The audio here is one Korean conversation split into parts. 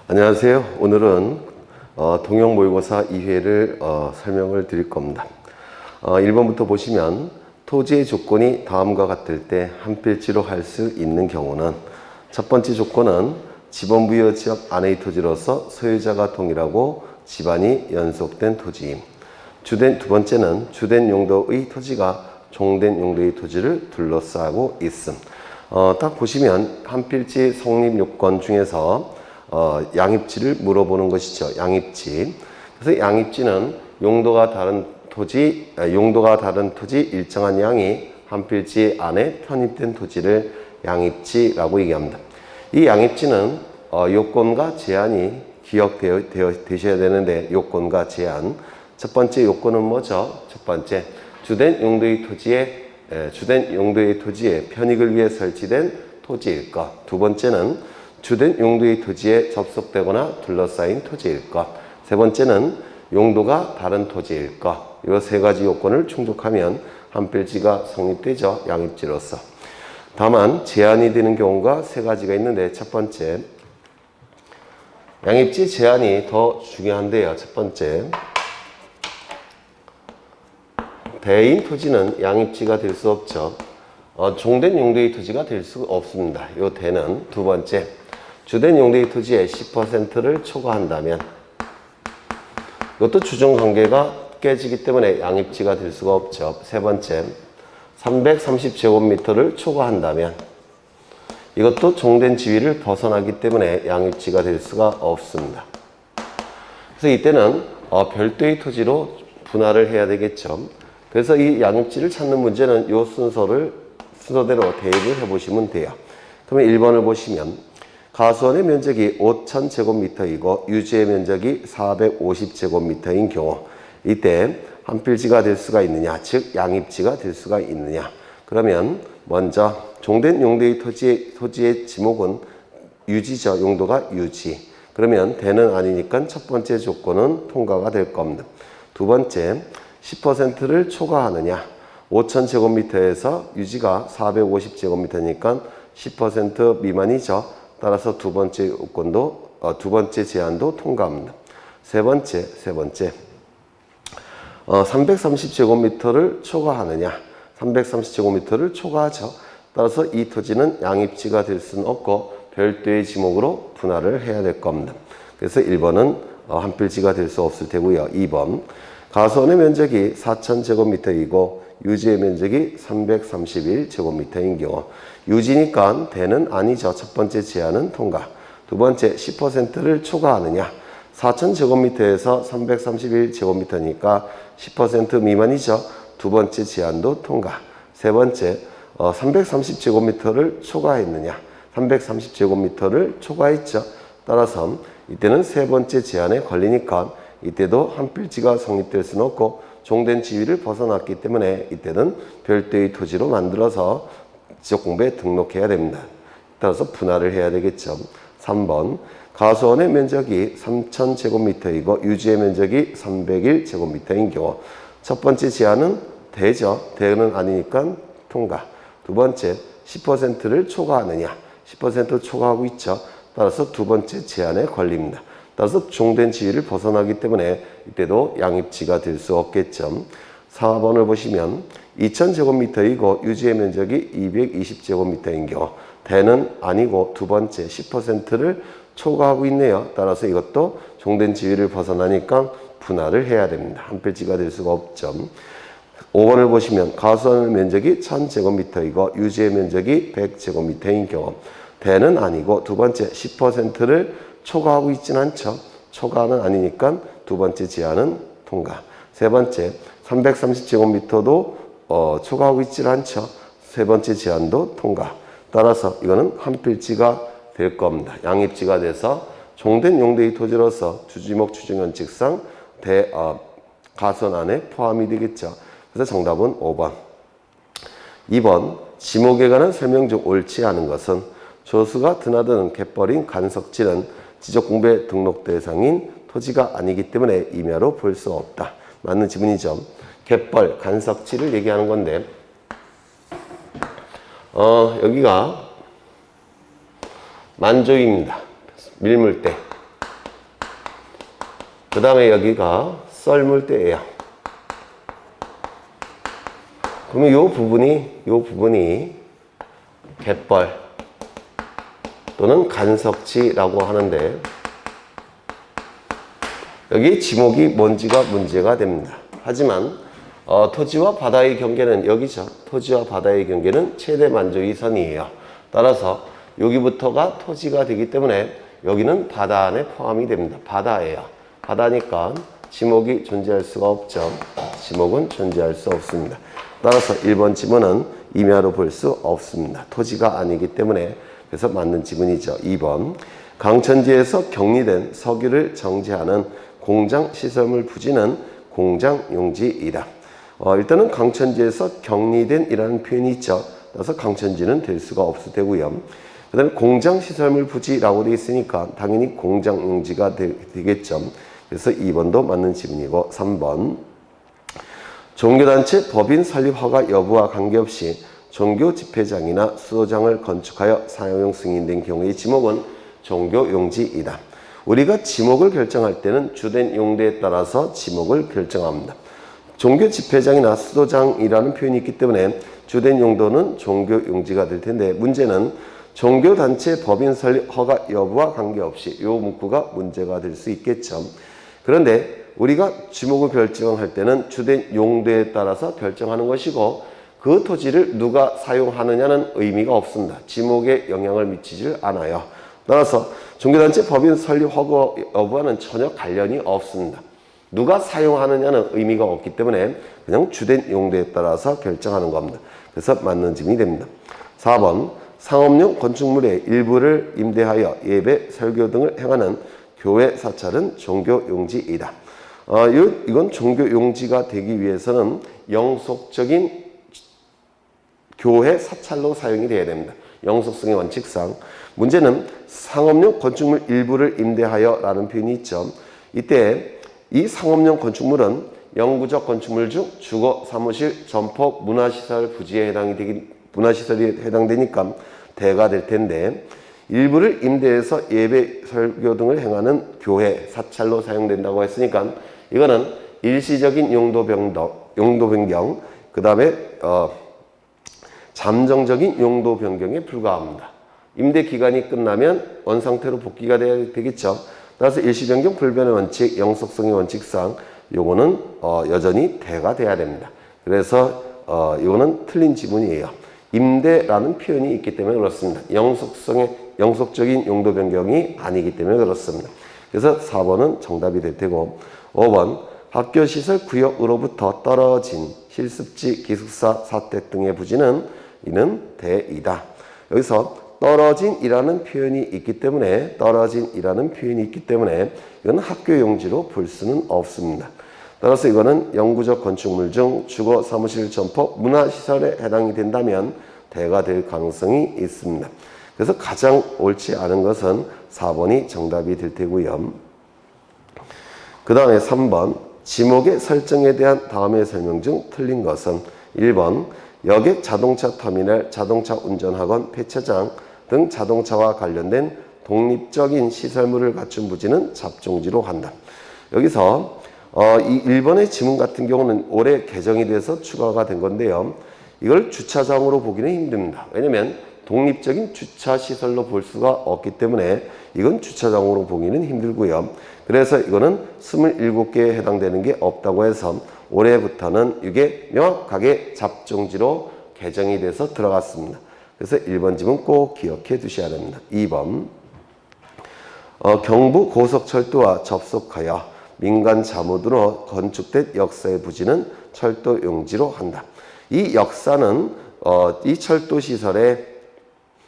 안녕하세요. 오늘은 동형 모의고사 2회를 설명을 드릴 겁니다. 1번부터 보시면 토지의 조건이 다음과 같을 때 한 필지로 할 수 있는 경우는 첫 번째 조건은 지번부여 지역 안의 토지로서 소유자가 동일하고 집안이 연속된 토지임. 두 번째는 주된 용도의 토지가 종된 용도의 토지를 둘러싸고 있음. 딱 보시면 한 필지 성립 요건 중에서 양입지를 물어보는 것이죠. 양입지. 그래서 양입지는 용도가 다른 토지 일정한 양이 한 필지 안에 편입된 토지를 양입지라고 얘기합니다. 이 양입지는 요건과 제한이 기억되셔야 되는데, 요건과 제한. 첫 번째 요건은 뭐죠? 첫 번째, 주된 용도의 토지에 편익을 위해 설치된 토지일 것. 두 번째는 주된 용도의 토지에 접속되거나 둘러싸인 토지일 것. 세 번째는 용도가 다른 토지일 것. 이 세 가지 요건을 충족하면 한 필지가 성립되죠. 양입지로서. 다만 제한이 되는 경우가 세 가지가 있는데, 첫 번째, 양입지 제한이 더 중요한데요. 첫 번째, 대인 토지는 양입지가 될 수 없죠. 종된 용도의 토지가 될 수 없습니다. 이 대는. 두 번째, 주된 용도의 토지의 10%를 초과한다면, 이것도 주종관계가 깨지기 때문에 양입지가 될 수가 없죠. 세 번째, 330제곱미터를 초과한다면, 이것도 종된 지위를 벗어나기 때문에 양입지가 될 수가 없습니다. 그래서 이때는 별도의 토지로 분할을 해야 되겠죠. 그래서 이 양입지를 찾는 문제는 이 순서대로 대입을 해보시면 돼요. 그러면 1번을 보시면 가수원의 면적이 5000제곱미터이고 유지의 면적이 450제곱미터인 경우, 이때 한 필지가 될 수가 있느냐, 즉 양입지가 될 수가 있느냐. 그러면 먼저 종된 용도의 토지의 지목은 유지죠. 용도가 유지. 그러면 대는 아니니까 첫 번째 조건은 통과가 될 겁니다. 두 번째, 10%를 초과하느냐. 5000제곱미터에서 유지가 450제곱미터니까 10% 미만이죠. 따라서 두 번째 제한도 통과합니다. 세 번째, 330제곱미터를 초과하느냐. 330제곱미터를 초과하죠. 따라서 이 토지는 양입지가 될 수는 없고 별도의 지목으로 분할을 해야 될 겁니다. 그래서 1번은 한 필지가 될 수 없을 테고요. 2번, 가수원의 면적이 4000제곱미터이고 유지의 면적이 331제곱미터인 경우, 유지니까 대는 아니죠. 첫 번째 제한은 통과. 두 번째, 10%를 초과하느냐. 4000제곱미터에서 331제곱미터니까 10% 미만이죠. 두 번째 제한도 통과. 세 번째, 330제곱미터를 초과했느냐. 330제곱미터를 초과했죠. 따라서 이때는 세 번째 제한에 걸리니까 이때도 한 필지가 성립될 수는 없고 종된 지위를 벗어났기 때문에 이때는 별도의 토지로 만들어서 지적공부에 등록해야 됩니다. 따라서 분할을 해야 되겠죠. 3번, 가수원의 면적이 3000제곱미터이고 유지의 면적이 301제곱미터인 경우, 첫 번째 제한은 대죠. 대는 아니니까 통과. 두 번째, 10%를 초과하느냐. 10% 초과하고 있죠. 따라서 두 번째 제한에 걸립니다. 따라서 종된 지위를 벗어나기 때문에 이때도 양입지가 될 수 없겠죠. 4번을 보시면 2000제곱미터이고 유지의 면적이 220제곱미터인 경우, 대는 아니고 두 번째 10%를 초과하고 있네요. 따라서 이것도 종된 지위를 벗어나니까 분할을 해야 됩니다. 한 필지가 될 수가 없죠. 5번을 보시면 가수원 면적이 1000제곱미터이고 유지의 면적이 100제곱미터인 경우, 대는 아니고 두 번째 10%를 초과하고 있지는 않죠. 초과는 아니니까 두 번째 제한은 통과. 세 번째, 330제곱미터도 초과하고 있지는 않죠. 세 번째 제한도 통과. 따라서 이거는 한 필지가 될 겁니다. 양입지가 돼서 종된 용도의 토지로서 주지목 추정원칙상 가수원 안에 포함이 되겠죠. 그래서 정답은 5번. 2번, 지목에 관한 설명 중 옳지 않은 것은 조수가 드나드는 갯벌인 간석지는 지적공부의 등록 대상인 토지가 아니기 때문에 임야로 볼 수 없다. 맞는 지문이죠. 갯벌, 간석지를 얘기하는 건데, 여기가 만조입니다. 밀물대. 그 다음에 여기가 썰물대예요. 그러면 요 부분이 갯벌 또는 간석지라고 하는데, 여기 지목이 뭔지가 문제가 됩니다. 하지만 토지와 바다의 경계는 여기죠. 토지와 바다의 경계는 최대 만족의 선이에요. 따라서 여기부터가 토지가 되기 때문에 여기는 바다 안에 포함이 됩니다. 바다예요. 바다니까 지목이 존재할 수가 없죠. 지목은 존재할 수 없습니다. 따라서 1번 지문은 임야로 볼 수 없습니다. 토지가 아니기 때문에. 그래서 맞는 지문이죠. 2번 강천지에서 격리된 석유를 정제하는 공장 시설물 부지는 공장 용지이다. 일단은 강천지에서 격리된 이라는 표현이 있죠. 그래서 강천지는 될 수가 없을 테고요. 그 다음에 공장 시설물 부지라고 되어 있으니까 당연히 공장 용지가 되겠죠. 그래서 2번도 맞는 지문이고, 3번 종교단체 법인 설립 허가 여부와 관계없이 종교 집회장이나 수도장을 건축하여 사용용 승인된 경우의 지목은 종교 용지이다. 우리가 지목을 결정할 때는 주된 용도에 따라서 지목을 결정합니다. 종교 집회장이나 수도장이라는 표현이 있기 때문에 주된 용도는 종교 용지가 될 텐데, 문제는 종교단체 법인 설립 허가 여부와 관계없이 이 문구가 문제가 될 수 있겠죠. 그런데 우리가 지목을 결정할 때는 주된 용도에 따라서 결정하는 것이고, 그 토지를 누가 사용하느냐는 의미가 없습니다. 지목에 영향을 미치질 않아요. 따라서 종교단체 법인 설립 허가 여부와는 전혀 관련이 없습니다. 누가 사용하느냐는 의미가 없기 때문에 그냥 주된 용도에 따라서 결정하는 겁니다. 그래서 맞는 질문이 됩니다. 4번 상업용 건축물의 일부를 임대하여 예배, 설교 등을 행하는 교회 사찰은 종교용지이다. 이건 종교용지가 되기 위해서는 영속적인 교회 사찰로 사용이 돼야 됩니다. 영속성의 원칙상. 문제는 상업용 건축물 일부를 임대하여 라는 표현이 있죠. 이때 이 상업용 건축물은 영구적 건축물 중 주거, 사무실, 점포, 문화시설 부지에 문화시설이 해당되니까 대가 될 텐데, 일부를 임대해서 예배, 설교 등을 행하는 교회, 사찰로 사용된다고 했으니까 이거는 일시적인 용도 변경, 그 다음에 잠정적인 용도 변경에 불과합니다. 임대 기간이 끝나면 원상태로 복귀가 되겠죠. 따라서 일시 변경 불변의 원칙, 영속성의 원칙상 요거는 여전히 대가 돼야 됩니다. 그래서 이거는 틀린 지문이에요. 임대라는 표현이 있기 때문에 그렇습니다. 영속적인 용도 변경이 아니기 때문에 그렇습니다. 그래서 4번은 정답이 될 테고, 5번 학교시설 구역으로부터 떨어진 실습지, 기숙사, 사택 등의 부지는 이는 대이다. 여기서 떨어진이라는 표현이 있기 때문에 이건 학교 용지로 볼 수는 없습니다. 따라서 이거는 영구적 건축물 중 주거, 사무실, 점포, 문화시설에 해당이 된다면 대가 될 가능성이 있습니다. 그래서 가장 옳지 않은 것은 4번이 정답이 될 테고요. 그 다음에 3번 지목의 설정에 대한 다음의 설명 중 틀린 것은 1번 여객 자동차 터미널, 자동차 운전학원, 폐차장 등 자동차와 관련된 독립적인 시설물을 갖춘 부지는 잡종지로 한다. 여기서 이 1번의 지문 같은 경우는 올해 개정이 돼서 추가가 된 건데요. 이걸 주차장으로 보기는 힘듭니다. 왜냐하면 독립적인 주차시설로 볼 수가 없기 때문에 이건 주차장으로 보기는 힘들고요. 그래서 이거는 27개에 해당되는 게 없다고 해서 올해부터는 이게 명확하게 잡종지로 개정이 돼서 들어갔습니다. 그래서 1번 지문 꼭 기억해 두셔야 됩니다. 2번 경부 고속철도와 접속하여 민간 자문으로 건축된 역사의 부지는 철도 용지로 한다. 이 역사는 이 철도 시설의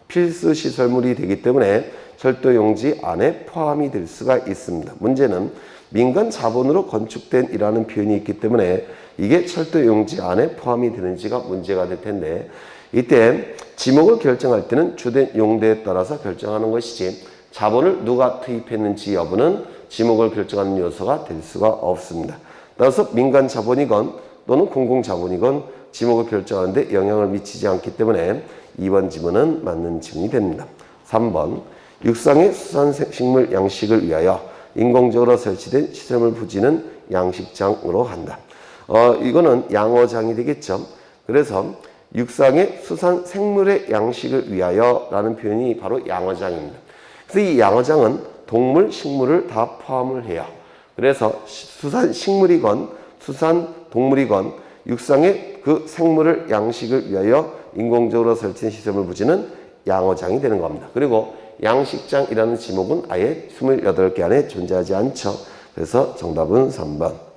필수 시설물이 되기 때문에 철도 용지 안에 포함이 될 수가 있습니다. 문제는 민간 자본으로 건축된 이라는 표현이 있기 때문에 이게 철도 용지 안에 포함이 되는지가 문제가 될 텐데, 이때 지목을 결정할 때는 주된 용도에 따라서 결정하는 것이지 자본을 누가 투입했는지 여부는 지목을 결정하는 요소가 될 수가 없습니다. 따라서 민간 자본이건 또는 공공 자본이건 지목을 결정하는데 영향을 미치지 않기 때문에 2번 지문은 맞는 지문이 됩니다. 3번 육상의 수산식물 양식을 위하여 인공적으로 설치된 시설물 부지는 양식장으로 한다. 이거는 양어장이 되겠죠. 그래서 육상의 수산 생물의 양식을 위하여 라는 표현이 바로 양어장입니다. 그래서 이 양어장은 동물, 식물을 다 포함을 해요. 그래서 수산 식물이건 수산 동물이건 육상의 그 생물을 양식을 위하여 인공적으로 설치된 시설물 부지는 양어장이 되는 겁니다. 그리고 양식장이라는 지목은 아예 28개 안에 존재하지 않죠. 그래서 정답은 3번.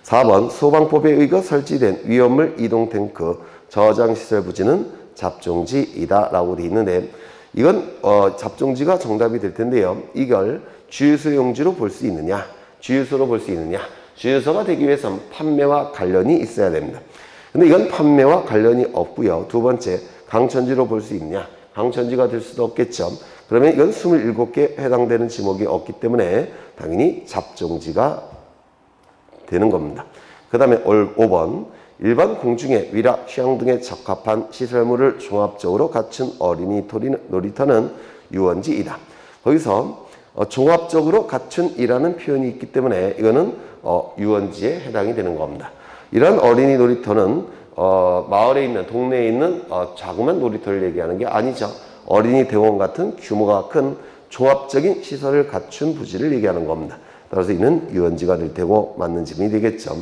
4번 소방법에 의거 설치된 위험물 이동 탱크 저장시설 부지는 잡종지이다 라고 되어 있는데 이건 잡종지가 정답이 될 텐데요. 이걸 주유소용지로 볼 수 있느냐, 주유소로 볼 수 있느냐. 주유소가 되기 위해서는 판매와 관련이 있어야 됩니다. 근데 이건 판매와 관련이 없고요. 두 번째, 강천지로 볼 수 있느냐. 강천지가 될 수도 없겠죠. 그러면 이건 27개 해당되는 지목이 없기 때문에 당연히 잡종지가 되는 겁니다. 그 다음에 5번, 일반 공중에 위락, 휴양 등에 적합한 시설물을 종합적으로 갖춘 어린이 놀이터는 유원지이다. 거기서 종합적으로 갖춘이라는 표현이 있기 때문에 이거는 유원지에 해당이 되는 겁니다. 이런 어린이 놀이터는 마을에 있는 동네에 있는 자그마한 놀이터를 얘기하는 게 아니죠. 어린이 대원 같은 규모가 큰 종합적인 시설을 갖춘 부지를 얘기하는 겁니다. 따라서 이는 유원지가 될 테고 맞는 질문이 되겠죠.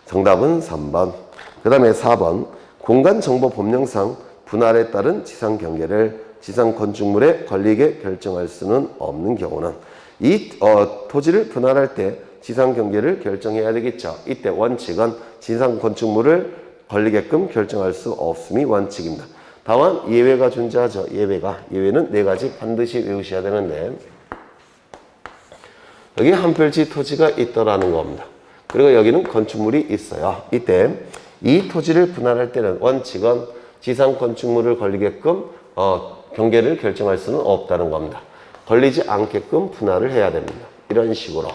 정답은 3번. 그 다음에 4번. 공간정보법령상 분할에 따른 지상 경계를 지상 건축물에 걸리게 결정할 수는 없는 경우는 이 토지를 분할할 때 지상 경계를 결정해야 되겠죠. 이때 원칙은 지상 건축물을 걸리게끔 결정할 수 없음이 원칙입니다. 다만 예외가 존재하죠. 예외는 4가지 반드시 외우셔야 되는데 여기 한 필지 토지가 있더라는 겁니다. 그리고 여기는 건축물이 있어요. 이때 이 토지를 분할할 때는 원칙은 지상 건축물을 걸리게끔 경계를 결정할 수는 없다는 겁니다. 걸리지 않게끔 분할을 해야 됩니다. 이런 식으로.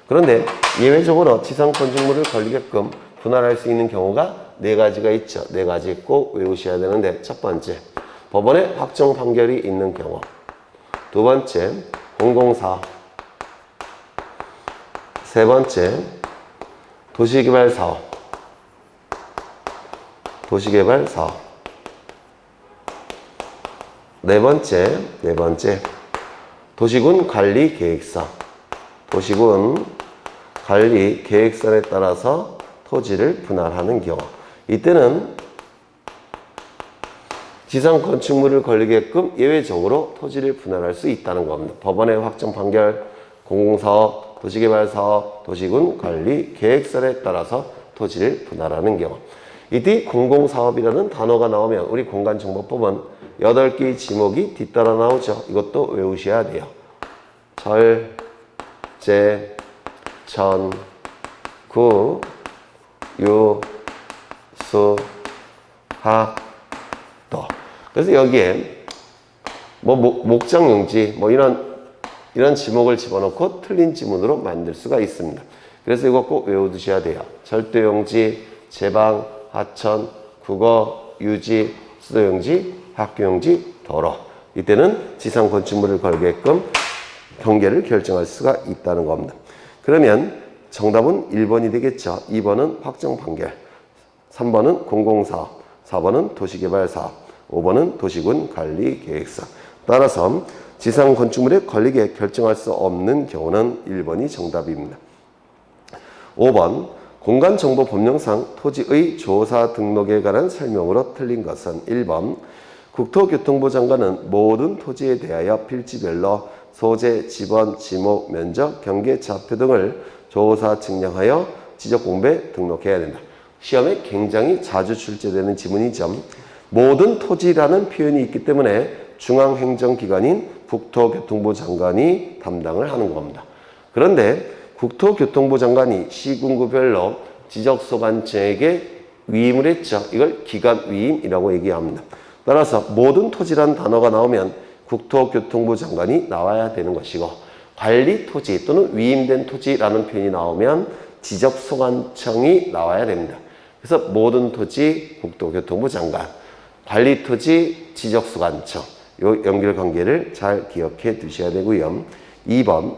그런데 예외적으로 지상 건축물을 걸리게끔 분할할 수 있는 경우가 4가지가 있죠. 4가지 꼭 외우셔야 되는데 첫 번째, 법원의 확정 판결이 있는 경우. 두 번째, 공공사업. 세 번째, 도시개발사업. 네 번째, 도시군 관리 계획서. 도시군 관리 계획서에 따라서 토지를 분할하는 경우. 이때는 지상 건축물을 걸리게끔 예외적으로 토지를 분할할 수 있다는 겁니다. 법원의 확정 판결, 공공사업, 도시개발사업, 도시군 관리 계획서에 따라서 토지를 분할하는 경우. 이때 공공사업이라는 단어가 나오면 우리 공간정보법은 8개의 지목이 뒤따라 나오죠. 이것도 외우셔야 돼요. 절, 제, 천, 구, 유, 수, 학, 도. 그래서 여기에 목장용지 이런 지목을 집어넣고 틀린 지문으로 만들 수가 있습니다. 그래서 이거 꼭 외워두셔야 돼요. 절도용지, 제방, 하천, 국어, 유지, 수도용지, 학교용지, 도로. 이때는 지상 건축물을 걸게끔 경계를 결정할 수가 있다는 겁니다. 그러면 정답은 1번이 되겠죠. 2번은 확정 판결, 3번은 공공사업, 4번은 도시개발사업, 5번은 도시군 관리계획서. 따라서 지상 건축물에 걸리게 결정할 수 없는 경우는 1번이 정답입니다. 5번, 공간정보법령상 토지의 조사 등록에 관한 설명으로 틀린 것은 1번, 국토교통부 장관은 모든 토지에 대하여 필지별로 소재, 지번, 지목, 면적, 경계, 좌표 등을 조사 측량하여 지적공부에 등록해야 된다. 시험에 굉장히 자주 출제되는 지문이죠. 모든 토지라는 표현이 있기 때문에 중앙행정기관인 국토교통부 장관이 담당을 하는 겁니다. 그런데 국토교통부 장관이 시군구별로 지적소관청에게 위임을 했죠. 이걸 기관위임이라고 얘기합니다. 따라서 모든 토지라는 단어가 나오면 국토교통부 장관이 나와야 되는 것이고, 관리토지 또는 위임된 토지라는 표현이 나오면 지적소관청이 나와야 됩니다. 그래서 모든 토지 국토교통부 장관, 관리토지 지적소관청, 이 연결관계를 잘 기억해 두셔야 되고요. 2번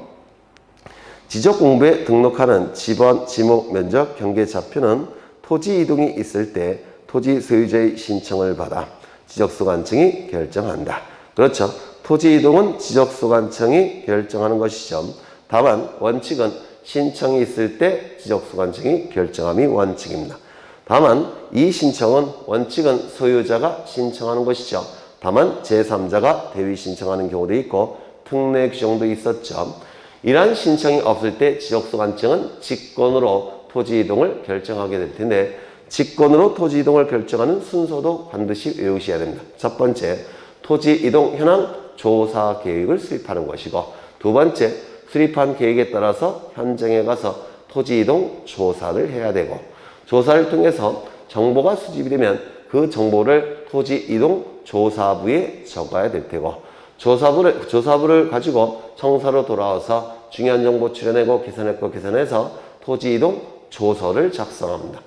지적공부에 등록하는 지번, 지목, 면적, 경계좌표는 토지 이동이 있을 때 토지 소유자의 신청을 받아 지적소관청이 결정한다. 그렇죠. 토지 이동은 지적소관청이 결정하는 것이죠. 다만 원칙은 신청이 있을 때 지적소관청이 결정함이 원칙입니다. 다만 이 신청은 원칙은 소유자가 신청하는 것이죠. 다만 제3자가 대위 신청하는 경우도 있고 특례 규정도 있었죠. 이러한 신청이 없을 때 지적소관청은 직권으로 토지 이동을 결정하게 될 텐데 직권으로 토지 이동을 결정하는 순서도 반드시 외우셔야 됩니다. 첫 번째, 토지 이동 현황 조사 계획을 수립하는 것이고 두 번째, 수립한 계획에 따라서 현장에 가서 토지 이동 조사를 해야 되고 조사를 통해서 정보가 수집이 되면 그 정보를 토지 이동 조사부에 적어야 될 테고 조사부를 가지고 청사로 돌아와서 중요한 정보 추려내고 계산했고 계산해서 토지 이동 조서를 작성합니다.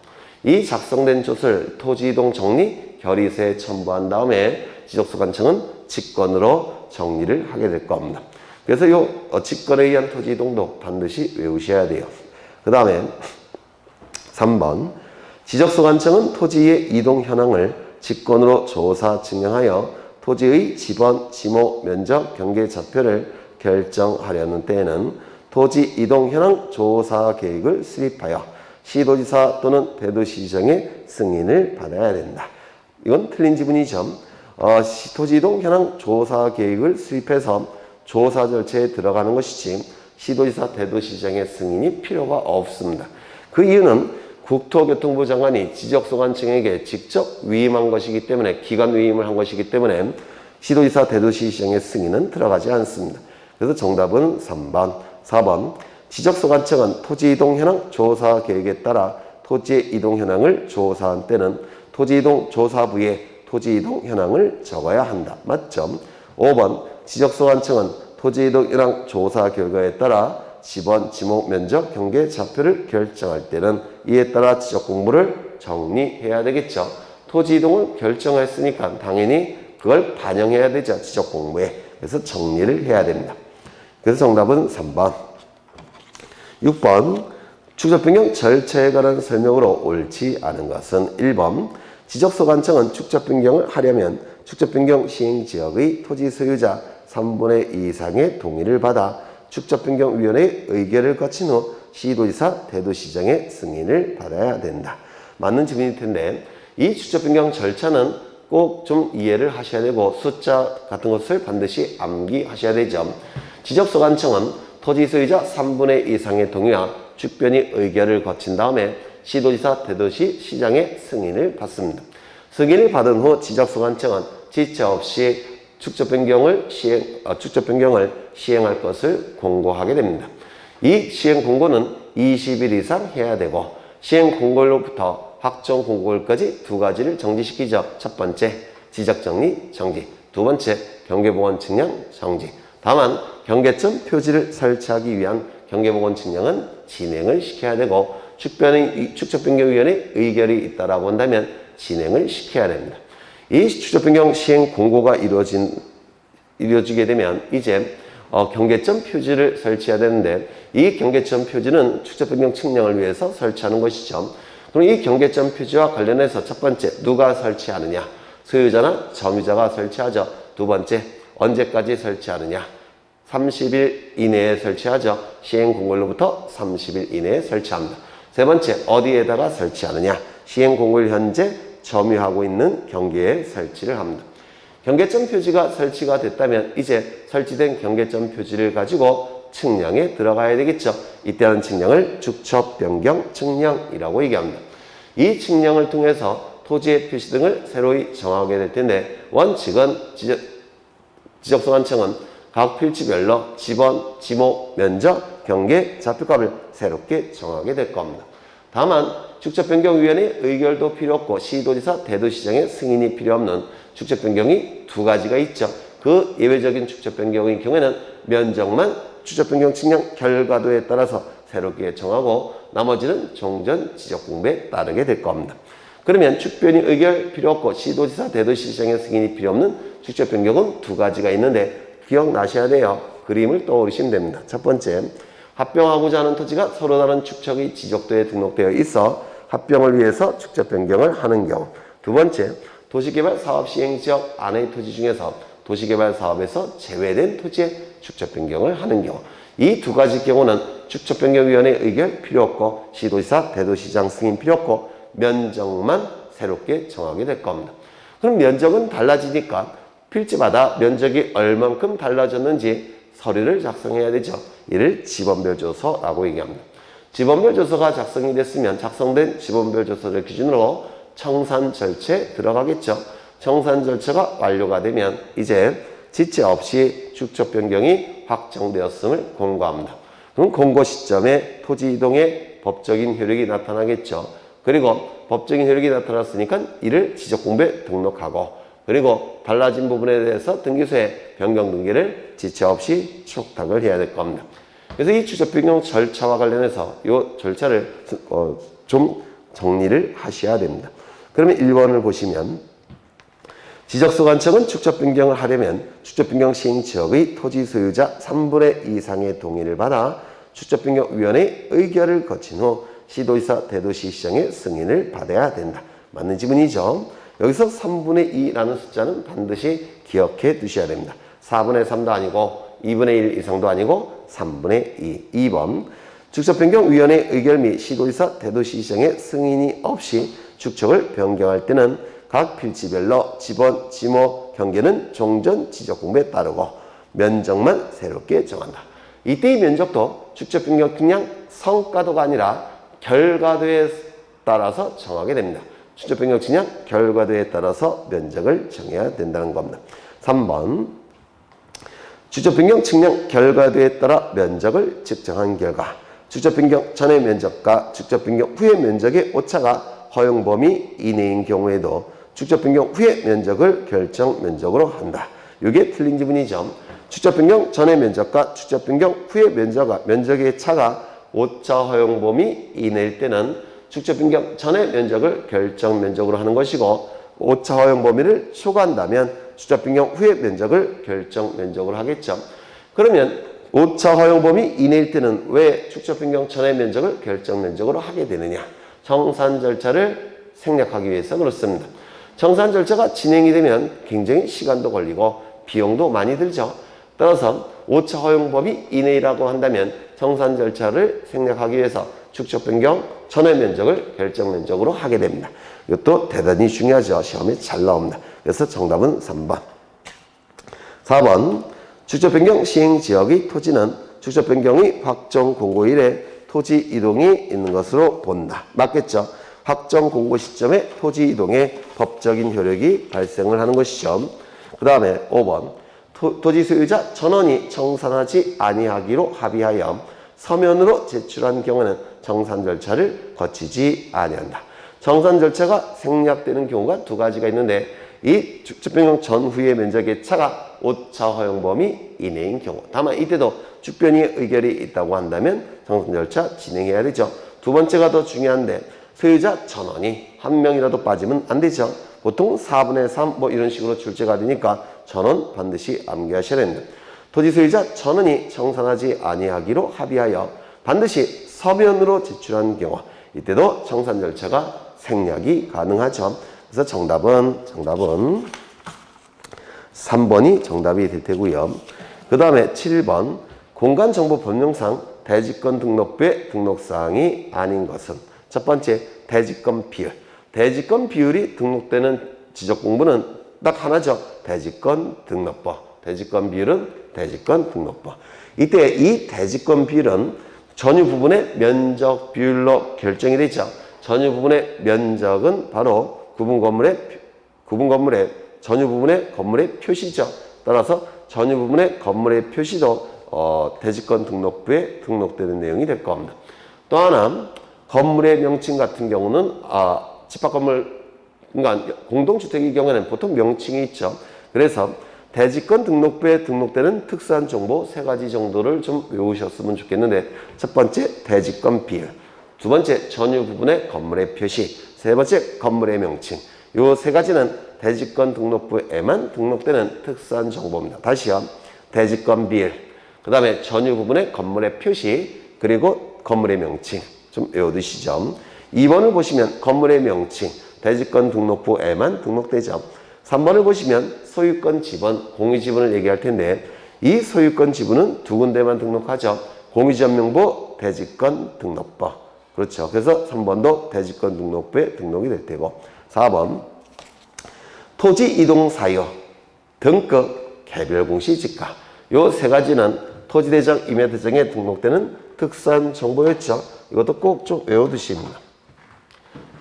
이 작성된 조서를 토지 이동 정리 결의서에 첨부한 다음에 지적소관청은 직권으로 정리를 하게 될 겁니다. 그래서 이 직권에 의한 토지 이동도 반드시 외우셔야 돼요. 그 다음에 3번 지적소관청은 토지의 이동 현황을 직권으로 조사 증명하여 토지의 지번, 지목, 면적, 경계좌표를 결정하려는 때에는 토지 이동 현황 조사 계획을 수립하여 시도지사 또는 대도시장의 승인을 받아야 된다. 이건 틀린 지문이죠. 토지 이동 현황 조사 계획을 수립해서 조사 절차에 들어가는 것이지 시도지사, 대도시장의 승인이 필요가 없습니다. 그 이유는 국토교통부 장관이 지적소관청에게 직접 위임한 것이기 때문에 기관 위임을 한 것이기 때문에 시도지사, 대도시장의 승인은 들어가지 않습니다. 그래서 정답은 3번, 4번 지적소관청은 토지 이동 현황 조사 계획에 따라 토지의 이동 현황을 조사한 때는 토지 이동 조사부에 토지 이동 현황을 적어야 한다. 맞죠? 5번 지적소관청은 토지 이동 현황 조사 결과에 따라 지번, 지목, 면적, 경계, 좌표를 결정할 때는 이에 따라 지적 공부를 정리해야 되겠죠. 토지 이동을 결정했으니까 당연히 그걸 반영해야 되죠. 지적 공부에. 그래서 정리를 해야 됩니다. 그래서 정답은 3번. 6번 축적 변경 절차에 관한 설명으로 옳지 않은 것은 1번 지적소관청은 축적 변경을 하려면 축적 변경 시행 지역의 토지 소유자 3분의 2 이상의 동의를 받아 축적변경위원회의 의결을 거친 후 시도지사, 대도시장의 승인을 받아야 된다. 맞는 질문일 텐데 이 축적변경 절차는 꼭 좀 이해를 하셔야 되고 숫자 같은 것을 반드시 암기하셔야 되죠. 지적소관청은 토지 소유자 3분의 2 이상의 동의와 축변이 의결을 거친 다음에 시도지사, 대도시, 시장의 승인을 받습니다. 승인을 받은 후 지적소관청은 지체 없이 축적 변경을 시행할 것을 공고하게 됩니다. 이 시행 공고는 20일 이상 해야 되고 시행 공고일로부터 확정 공고일까지 두 가지를 정지시키죠. 첫 번째, 지적정리 정지. 두 번째, 경계보건 측량 정지. 다만 경계점 표지를 설치하기 위한 경계보건 측량은 진행을 시켜야 되고 축적변경위원회 의결이 있다라고 한다면 진행을 시켜야 됩니다. 이 축적변경 시행 공고가 이루어지게 되면 이제 경계점 표지를 설치해야 되는데 이 경계점 표지는 축적변경 측량을 위해서 설치하는 것이죠. 그럼 이 경계점 표지와 관련해서 첫 번째, 누가 설치하느냐? 소유자나 점유자가 설치하죠. 두 번째, 언제까지 설치하느냐? 30일 이내에 설치하죠. 시행 공고일로부터 30일 이내에 설치합니다. 세 번째, 어디에다가 설치하느냐? 시행 공고일 현재 점유하고 있는 경계에 설치를 합니다. 경계점 표지가 설치가 됐다면 이제 설치된 경계점 표지를 가지고 측량에 들어가야 되겠죠. 이때 하는 측량을 축척 변경 측량이라고 얘기합니다. 이 측량을 통해서 토지의 표시 등을 새로이 정하게 될 텐데 원칙은 지적소관청은 각 필지별로 지번, 지목, 면적, 경계, 좌표값을 새롭게 정하게 될 겁니다. 다만 축적변경위원회 의결도 필요 없고 시도지사, 대도시장의 승인이 필요 없는 축적변경이 두 가지가 있죠. 그 예외적인 축적변경의 경우에는 면적만 축적변경 측량 결과도에 따라서 새롭게 정하고 나머지는 종전 지적공부에 따르게 될 겁니다. 그러면 축변이 의결 필요 없고 시도지사, 대도시장의 승인이 필요 없는 축적변경은 두 가지가 있는데 기억나셔야 돼요. 그림을 떠올리시면 됩니다. 첫 번째, 합병하고자 하는 토지가 서로 다른 축척의 지적도에 등록되어 있어 합병을 위해서 축적 변경을 하는 경우. 두 번째, 도시개발 사업 시행 지역 안의 토지 중에서 도시개발 사업에서 제외된 토지의 축적 변경을 하는 경우. 이 두 가지 경우는 축적 변경위원회 의결 필요 없고 시도지사, 대도시장 승인 필요 없고 면적만 새롭게 정하게 될 겁니다. 그럼 면적은 달라지니까 필지마다 면적이 얼만큼 달라졌는지 서류를 작성해야 되죠. 이를 지번별 조서라고 얘기합니다. 지번별 조서가 작성이 됐으면 작성된 지번별 조서를 기준으로 청산 절차에 들어가겠죠. 청산 절차가 완료가 되면 이제 지체 없이 축적 변경이 확정되었음을 공고합니다. 그럼 공고 시점에 토지 이동의 법적인 효력이 나타나겠죠. 그리고 법적인 효력이 나타났으니까 이를 지적공부에 등록하고 그리고 달라진 부분에 대해서 등기소에 변경 등기를 지체 없이 촉탁을 해야 될 겁니다. 그래서 이 축적 변경 절차와 관련해서 이 절차를 좀 정리를 하셔야 됩니다. 그러면 1번을 보시면 지적소관청은 축적 변경을 하려면 축적 변경 시행 지역의 토지 소유자 3분의 2 이상의 동의를 받아 축적 변경위원회의 의결을 거친 후 시도지사, 대도시시장의 승인을 받아야 된다. 맞는 지문이죠. 여기서 3분의 2라는 숫자는 반드시 기억해 두셔야 됩니다. 4분의 3도 아니고 2분의 1 이상도 아니고 3분의 2. 2번 축적변경위원회 의결 및 시도지사, 대도시시장의 승인이 없이 축척을 변경할 때는 각 필지별로 지번, 지목, 경계는 종전 지적공부에 따르고 면적만 새롭게 정한다. 이때의 면적도 축적변경 그냥 성가도가 아니라 결과도에 따라서 정하게 됩니다. 축적변경 측량 결과도에 따라서 면적을 정해야 된다는 겁니다. 3번 축적변경 측량 결과도에 따라 면적을 측정한 결과 축적변경 전의 면적과 축적변경 후의 면적의 오차가 허용 범위 이내인 경우에도 축적변경 후의 면적을 결정 면적으로 한다. 이게 틀린 지문이죠. 축적변경 전의 면적과 축적변경 후의 면적의 차가 오차 허용 범위 이내일 때는 축적변경 전의 면적을 결정 면적으로 하는 것이고 오차 허용 범위를 초과한다면 축적변경 후의 면적을 결정 면적으로 하겠죠. 그러면 오차 허용 범위 이내일 때는 왜 축적변경 전의 면적을 결정 면적으로 하게 되느냐? 청산 절차를 생략하기 위해서 그렇습니다. 청산 절차가 진행이 되면 굉장히 시간도 걸리고 비용도 많이 들죠. 따라서 오차 허용 범위 이내라고 한다면 청산 절차를 생략하기 위해서 축적 변경 전의 면적을 결정 면적으로 하게 됩니다. 이것도 대단히 중요하죠. 시험에 잘 나옵니다. 그래서 정답은 3번. 4번 축적 변경 시행 지역의 토지는 축적 변경의 확정 공고일에 토지 이동이 있는 것으로 본다. 맞겠죠? 확정 공고 시점에 토지 이동에 법적인 효력이 발생을 하는 것이죠. 그 다음에 5번 토지 소유자 전원이 청산하지 아니하기로 합의하여 서면으로 제출한 경우는 청산 절차를 거치지 아니한다. 청산 절차가 생략되는 경우가 두 가지가 있는데 이 축적 변경 전후의 면적의 차가 오차 허용 범위 이내인 경우. 다만 이때도 축변위의 의결이 있다고 한다면 청산 절차 진행해야 되죠. 두 번째가 더 중요한데 소유자 전원이 한 명이라도 빠지면 안 되죠. 보통 4분의 3 뭐 이런 식으로 출제가 되니까 전원 반드시 암기하셔야 됩니다. 토지 소유자 전원이 청산하지 아니하기로 합의하여 반드시 서면으로 제출한 경우 이때도 청산 절차가 생략이 가능하죠. 그래서 정답은 3번이 정답이 될 테고요. 그 다음에 7번 공간정보법령상 대지권 등록부의 등록사항이 아닌 것은 첫 번째 대지권 비율. 대지권 비율이 등록되는 지적공부는 딱 하나죠. 대지권 등록부. 대지권 비율은 대지권 등록부. 이때 이 대지권 비율은 전유 부분의 면적 비율로 결정이 되죠. 전유 부분의 면적은 바로 구분 건물의 전유 부분의 건물의 표시죠. 따라서 전유 부분의 건물의 표시도 대지권 등록부에 등록되는 내용이 될 겁니다. 또 하나 건물의 명칭 같은 경우는 집합건물 그러니까 공동주택의 경우에는 보통 명칭이 있죠. 그래서 대지권 등록부에 등록되는 특수한 정보 세 가지 정도를 좀 외우셨으면 좋겠는데 첫 번째 대지권 비율, 두 번째 전유 부분의 건물의 표시, 세 번째 건물의 명칭. 요 세 가지는 대지권 등록부에만 등록되는 특수한 정보입니다. 다시요. 대지권 비율. 그 다음에 전유 부분에 건물의 표시, 그리고 건물의 명칭 좀 외워두시죠. 2번을 보시면 건물의 명칭, 대지권 등록부에만 등록되죠. 3번을 보시면 소유권 지분, 공유지분을 얘기할 텐데 이 소유권 지분은 두 군데만 등록하죠. 공유지원명부, 대지권 등록부. 그렇죠. 그래서 3번도 대지권 등록부에 등록이 될 테고 4번 토지 이동 사유, 등급, 개별 공시 지가 요 세 가지는 토지대장, 임야대장에 등록되는 특수한 정보였죠. 이것도 꼭 좀 외워두십니다.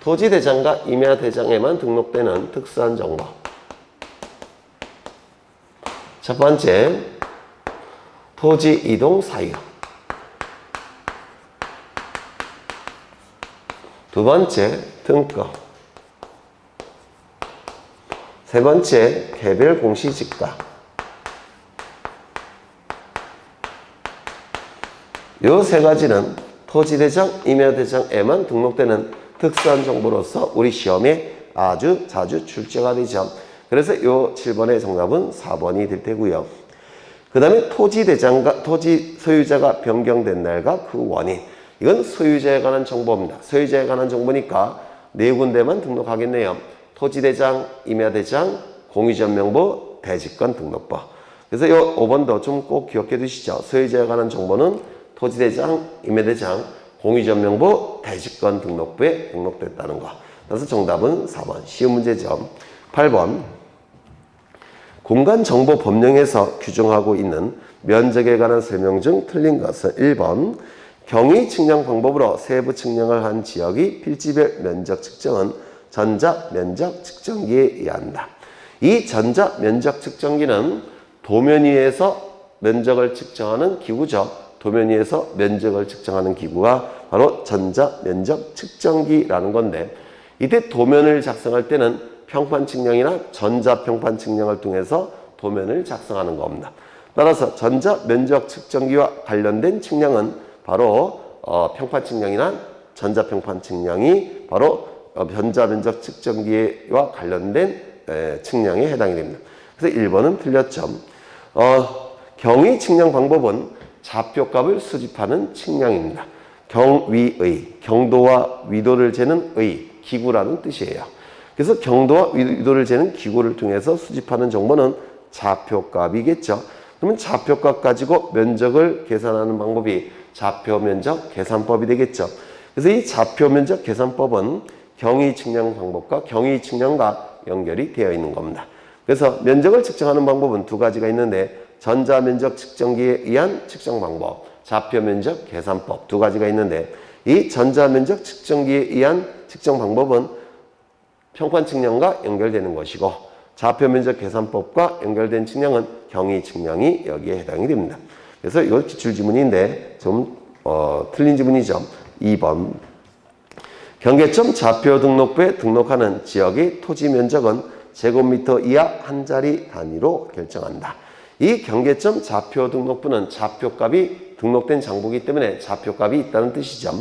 토지대장과 임야대장에만 등록되는 특수한 정보. 첫 번째, 토지 이동 사유. 두 번째, 등급. 세 번째, 개별 공시 지가. 요 세 가지는 토지대장, 임야대장에만 등록되는 특수한 정보로서 우리 시험에 아주 자주 출제가 되죠. 그래서 요 7번의 정답은 4번이 될 테고요. 그 다음에 토지대장과 토지 소유자가 변경된 날과 그 원인. 이건 소유자에 관한 정보입니다. 소유자에 관한 정보니까 네 군데만 등록하겠네요. 토지대장, 임야대장, 공유지원명부, 대지권 등록부. 그래서 요 5번도 좀 꼭 기억해 두시죠. 소유자에 관한 정보는 토지대장, 임야대장, 공유지원명부, 대지권 등록부에 등록됐다는 거. 그래서 정답은 4번. 쉬운 문제죠. 8번. 공간정보법령에서 규정하고 있는 면적에 관한 설명 중 틀린 것은 1번. 경위 측량 방법으로 세부 측량을 한 지역의 필지별 면적 측정은 전자면적 측정기에 의한다. 이 전자면적 측정기는 도면 위에서 면적을 측정하는 기구죠. 도면 위에서 면적을 측정하는 기구가 바로 전자면적 측정기라는 건데 이때 도면을 작성할 때는 평판 측량이나 전자평판 측량을 통해서 도면을 작성하는 겁니다. 따라서 전자면적 측정기와 관련된 측량은 바로 평판 측량이나 전자평판 측량이 바로 전자면적 측정기와 관련된 측량에 해당이 됩니다. 그래서 1번은 틀렸죠. 경위 측량 방법은 좌표값을 수집하는 측량입니다. 경위의, 경도와 위도를 재는 의, 기구라는 뜻이에요. 그래서 경도와 위도를 재는 기구를 통해서 수집하는 정보는 좌표값이겠죠. 그러면 좌표값 가지고 면적을 계산하는 방법이 좌표면적 계산법이 되겠죠. 그래서 이 좌표면적 계산법은 경위 측량 방법과 경위 측량과 연결이 되어 있는 겁니다. 그래서 면적을 측정하는 방법은 두 가지가 있는데 전자면적 측정기에 의한 측정 방법, 좌표면적 계산법 두 가지가 있는데 이 전자면적 측정기에 의한 측정 방법은 평판 측량과 연결되는 것이고 좌표면적 계산법과 연결된 측량은 경위 측량이 여기에 해당이 됩니다. 그래서 이거 기출지문인데 좀 틀린 지문이죠. 2번. 경계점 좌표 등록부에 등록하는 지역의 토지 면적은 제곱미터 이하 한 자리 단위로 결정한다. 이 경계점 좌표 등록부는 좌표값이 등록된 장부이기 때문에 좌표값이 있다는 뜻이죠.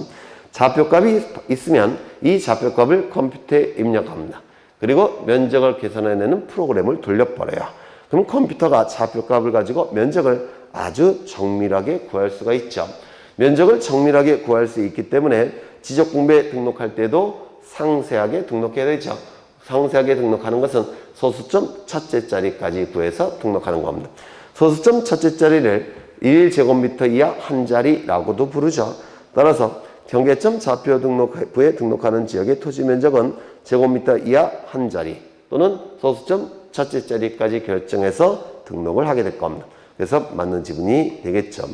좌표값이 있으면 이 좌표값을 컴퓨터에 입력합니다. 그리고 면적을 계산해내는 프로그램을 돌려버려요. 그럼 컴퓨터가 좌표값을 가지고 면적을 아주 정밀하게 구할 수가 있죠. 면적을 정밀하게 구할 수 있기 때문에 지적공부에 등록할 때도 상세하게 등록해야 되죠. 상세하게 등록하는 것은 소수점 첫째 자리까지 구해서 등록하는 겁니다. 소수점 첫째 자리를 1제곱미터 이하 한 자리라고도 부르죠. 따라서 경계점 좌표 등록부에 등록하는 지역의 토지 면적은 제곱미터 이하 한 자리 또는 소수점 첫째 자리까지 결정해서 등록을 하게 될 겁니다. 그래서 맞는 지문이 되겠죠.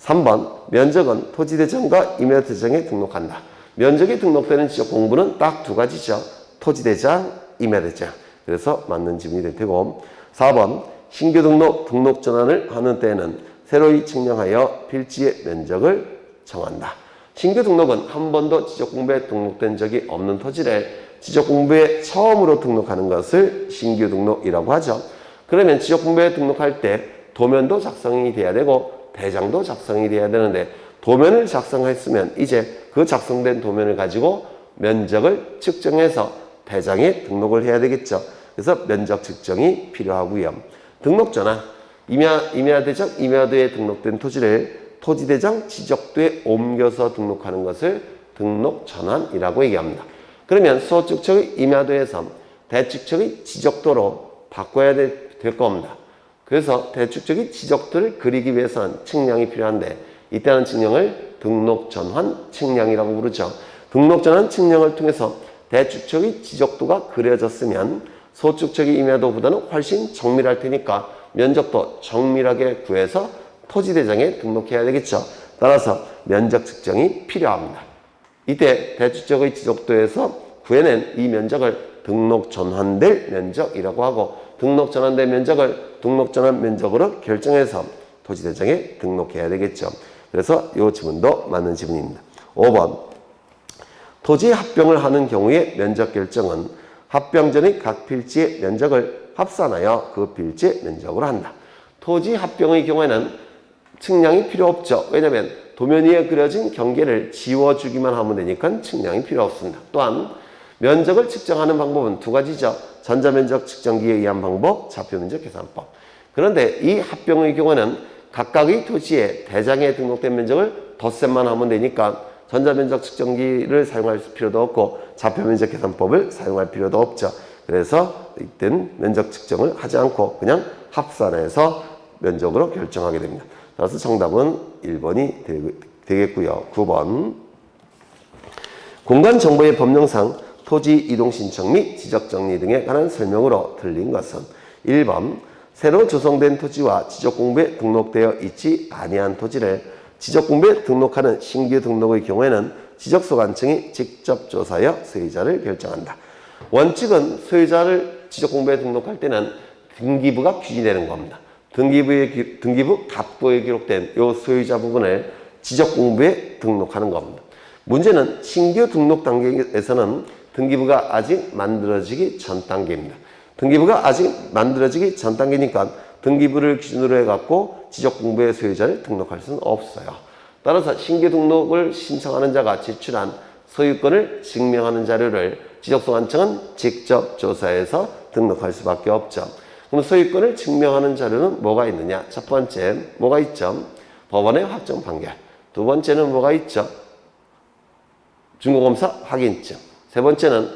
3번 면적은 토지대장과 임야대장에 등록한다. 면적이 등록되는 지역 공부는 딱 두 가지죠. 토지대장, 임야대장. 그래서 맞는 지문이 될 테고 4번 신규 등록 전환을 하는 때에는 새로이 측량하여 필지의 면적을 정한다. 신규 등록은 한 번도 지적공부에 등록된 적이 없는 토지를 지적공부에 처음으로 등록하는 것을 신규 등록이라고 하죠. 그러면 지적공부에 등록할 때 도면도 작성이 돼야 되고 대장도 작성이 돼야 되는데 도면을 작성했으면 이제 그 작성된 도면을 가지고 면적을 측정해서 대장에 등록을 해야 되겠죠. 그래서 면적 측정이 필요하고요. 등록 전환. 임야대적, 임야도에 등록된 토지를 토지대장 지적도에 옮겨서 등록하는 것을 등록전환이라고 얘기합니다. 그러면 소축척의 임야도에서 대축척의 지적도로 바꿔야 될 겁니다. 그래서 대축척의 지적도를 그리기 위해서는 측량이 필요한데 이때는 측량을 등록전환 측량이라고 부르죠. 등록전환 측량을 통해서 대축척의 지적도가 그려졌으면 소축척의 임야도보다는 훨씬 정밀할 테니까 면적도 정밀하게 구해서 토지대장에 등록해야 되겠죠. 따라서 면적 측정이 필요합니다. 이때 대축척의 지적도에서 구해낸 이 면적을 등록전환될 면적이라고 하고 등록전환된 면적을 등록전환 면적으로 결정해서 토지대장에 등록해야 되겠죠. 그래서 이 지문도 맞는 지문입니다. 5번 토지 합병을 하는 경우의 면적 결정은 합병 전의 각 필지의 면적을 합산하여 그 필지의 면적으로 한다. 토지 합병의 경우에는 측량이 필요 없죠. 왜냐하면 도면 위에 그려진 경계를 지워주기만 하면 되니까 측량이 필요 없습니다. 또한 면적을 측정하는 방법은 두 가지죠. 전자면적 측정기에 의한 방법, 좌표면적 계산법. 그런데 이 합병의 경우는 각각의 토지에 대장에 등록된 면적을 덧셈만 하면 되니까 전자면적 측정기를 사용할 필요도 없고 좌표면적 계산법을 사용할 필요도 없죠. 그래서 이때는 면적 측정을 하지 않고 그냥 합산해서 면적으로 결정하게 됩니다. 따라서 정답은 1번이 되겠고요. 9번 공간정보의 법령상 토지 이동 신청 및 지적 정리 등에 관한 설명으로 틀린 것은 1번 새로 조성된 토지와 지적공부에 등록되어 있지 아니한 토지를 지적공부에 등록하는 신규 등록의 경우에는 지적소관청이 직접 조사하여 소유자를 결정한다. 원칙은 소유자를 지적공부에 등록할 때는 등기부가 규정되는 겁니다. 등기부 갑부에 기록된 이 소유자 부분을 지적공부에 등록하는 겁니다. 문제는 신규 등록 단계에서는 등기부가 아직 만들어지기 전 단계입니다. 등기부가 아직 만들어지기 전 단계니까 등기부를 기준으로 해갖고 지적공부의 소유자를 등록할 수는 없어요. 따라서 신규 등록을 신청하는 자가 제출한 소유권을 증명하는 자료를 지적소관청은 직접 조사해서 등록할 수밖에 없죠. 그럼 소유권을 증명하는 자료는 뭐가 있느냐? 첫 번째 뭐가 있죠? 법원의 확정 판결. 두 번째는 뭐가 있죠? 중고검사 확인증. 세 번째는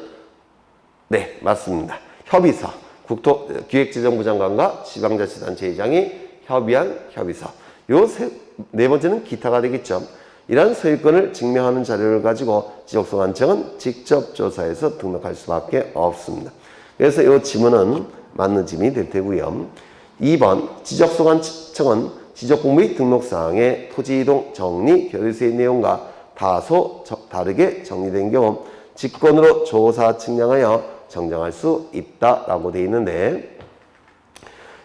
네 맞습니다. 협의서. 기획재정부 장관과 지방자치단체장이 협의한 협의서. 네 번째는 기타가 되겠죠. 이러한 소유권을 증명하는 자료를 가지고 지적소관청은 직접 조사해서 등록할 수밖에 없습니다. 그래서 이 지문은 맞는 지문이 될 테고요. 2번 지적소관청은 지적공부의 등록사항에 토지이동 정리 결의서의 내용과 다소 다르게 정리된 경우 직권으로 조사 측량하여 정정할 수 있다라고 되어 있는데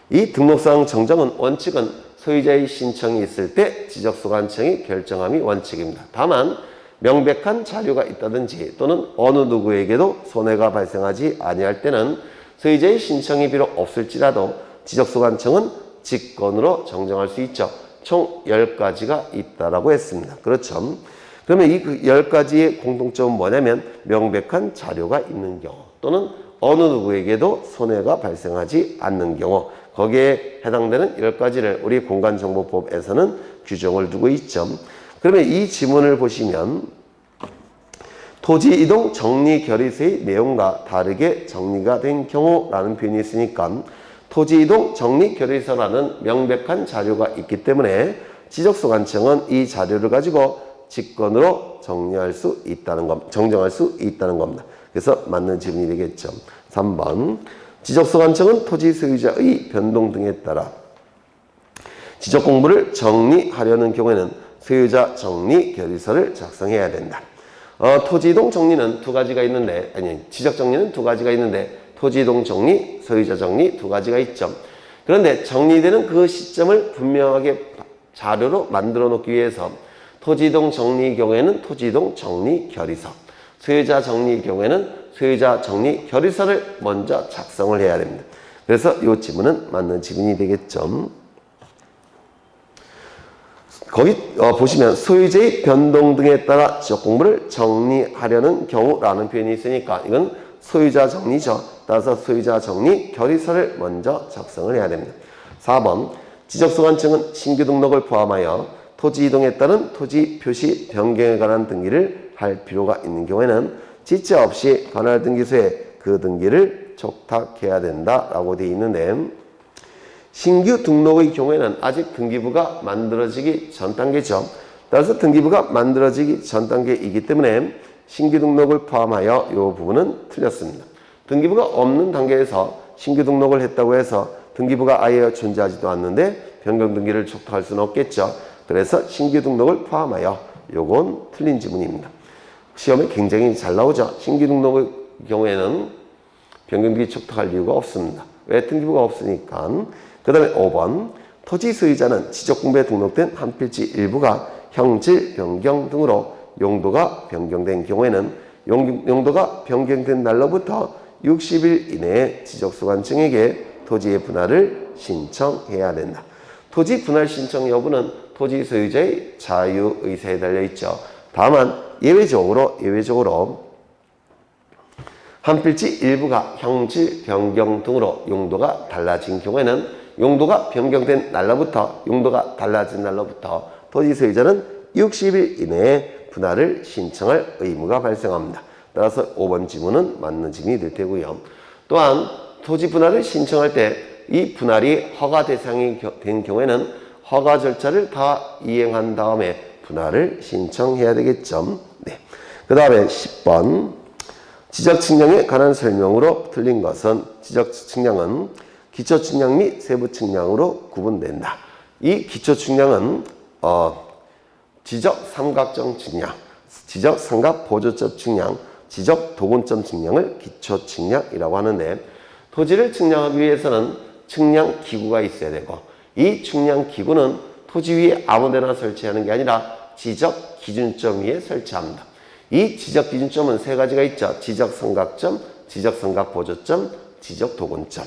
이 등록사항 정정은 원칙은 소유자의 신청이 있을 때 지적소관청이 결정함이 원칙입니다. 다만 명백한 자료가 있다든지 또는 어느 누구에게도 손해가 발생하지 아니할 때는 소유자의 신청이 비록 없을지라도 지적소관청은 직권으로 정정할 수 있죠. 총 10가지가 있다라고 했습니다. 그렇죠. 그러면 이 10가지의 공통점은 뭐냐면 명백한 자료가 있는 경우 또는 어느 누구에게도 손해가 발생하지 않는 경우 거기에 해당되는 10가지를 우리 공간정보법에서는 규정을 두고 있죠. 그러면 이 지문을 보시면 토지이동 정리 결의서의 내용과 다르게 정리가 된 경우라는 표현이 있으니까 토지이동 정리 결의서라는 명백한 자료가 있기 때문에 지적소관청은 이 자료를 가지고 직권으로 정정할 수 있다는 겁니다. 그래서 맞는 지문이 되겠죠. 3번 지적소관청은 토지 소유자의 변동 등에 따라 지적공부를 정리하려는 경우에는 소유자 정리 결의서를 작성해야 된다. 토지이동 정리는 두 가지가 있는데 지적 정리는 두 가지가 있는데 토지이동 정리, 소유자 정리 두 가지가 있죠. 그런데 정리되는 그 시점을 분명하게 자료로 만들어 놓기 위해서 토지이동 정리의 경우에는 토지이동 정리 결의서, 소유자 정리의 경우에는 소유자 정리 결의서를 먼저 작성을 해야 됩니다. 그래서 이 지문은 맞는 지문이 되겠죠. 거기 보시면 소유자의 변동 등에 따라 지적공부를 정리하려는 경우라는 표현이 있으니까 이건 소유자 정리죠. 따라서 소유자 정리 결의서를 먼저 작성을 해야 됩니다. 4번 지적소관청은 신규 등록을 포함하여 토지 이동에 따른 토지 표시 변경에 관한 등기를 할 필요가 있는 경우에는 지체 없이 관할 등기소에 그 등기를 촉탁해야 된다라고 되어 있는데, 신규 등록의 경우에는 아직 등기부가 만들어지기 전 단계죠. 따라서 등기부가 만들어지기 전 단계이기 때문에 신규 등록을 포함하여 이 부분은 틀렸습니다. 등기부가 없는 단계에서 신규 등록을 했다고 해서 등기부가 아예 존재하지도 않는데 변경 등기를 촉탁할 수는 없겠죠. 그래서 신규 등록을 포함하여 요건 틀린 지문입니다. 시험에 굉장히 잘 나오죠. 신규 등록의 경우에는 변경 등기 촉탁할 이유가 없습니다. 왜? 등기부가 없으니까. 그 다음에 5번 토지 소유자는 지적공부에 등록된 한 필지 일부가 형질 변경 등으로 용도가 변경된 경우에는 용도가 변경된 날로부터 60일 이내에 지적소관청에게 토지의 분할을 신청해야 된다. 토지 분할 신청 여부는 토지 소유자의 자유의사에 달려있죠. 다만 예외적으로 한 필지 일부가 형질 변경 등으로 용도가 달라진 경우에는 용도가 변경된 날로부터 달라진 날로부터 토지 소유자는 60일 이내에 분할을 신청할 의무가 발생합니다. 따라서 5번 지문은 맞는 지문이 될 테고요. 또한 토지 분할을 신청할 때 이 분할이 허가 대상이 된 경우에는 허가 절차를 다 이행한 다음에 분할을 신청해야 되겠죠. 네. 그 다음에 10번 지적 측량에 관한 설명으로 틀린 것은 지적 측량은 기초 측량 및 세부 측량으로 구분된다. 이 기초 측량은 지적 삼각점 측량, 지적 삼각 보조점 측량, 지적 도근점 측량을 기초 측량이라고 하는데, 토지를 측량하기 위해서는 측량 기구가 있어야 되고, 이 측량 기구는 토지 위에 아무데나 설치하는 게 아니라 지적 기준점 위에 설치합니다. 이 지적 기준점은 세 가지가 있죠. 지적 삼각점, 지적 삼각 보조점, 지적 도근점.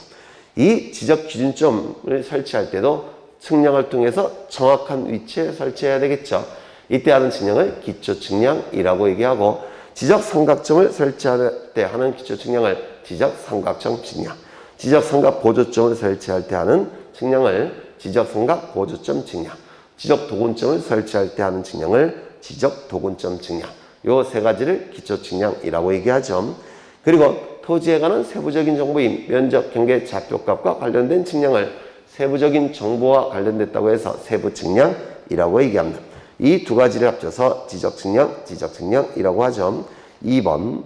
이 지적 기준점을 설치할 때도 측량을 통해서 정확한 위치에 설치해야 되겠죠. 이때 하는 측량을 기초 측량이라고 얘기하고, 지적 삼각점을 설치할 때 하는 기초 측량을 지적 삼각점 측량, 지적 삼각 보조점을 설치할 때 하는 측량을 지적 삼각 보조점 측량, 지적 도근점을 설치할 때 하는 측량을 지적 도근점 측량. 요 세 가지를 기초 측량이라고 얘기하죠. 그리고 토지에 관한 세부적인 정보인 면적, 경계, 좌표값과 관련된 측량을 세부적인 정보와 관련됐다고 해서 세부 측량이라고 얘기합니다. 이 두 가지를 합쳐서 지적 측량, 지적 측량이라고 하죠. 2번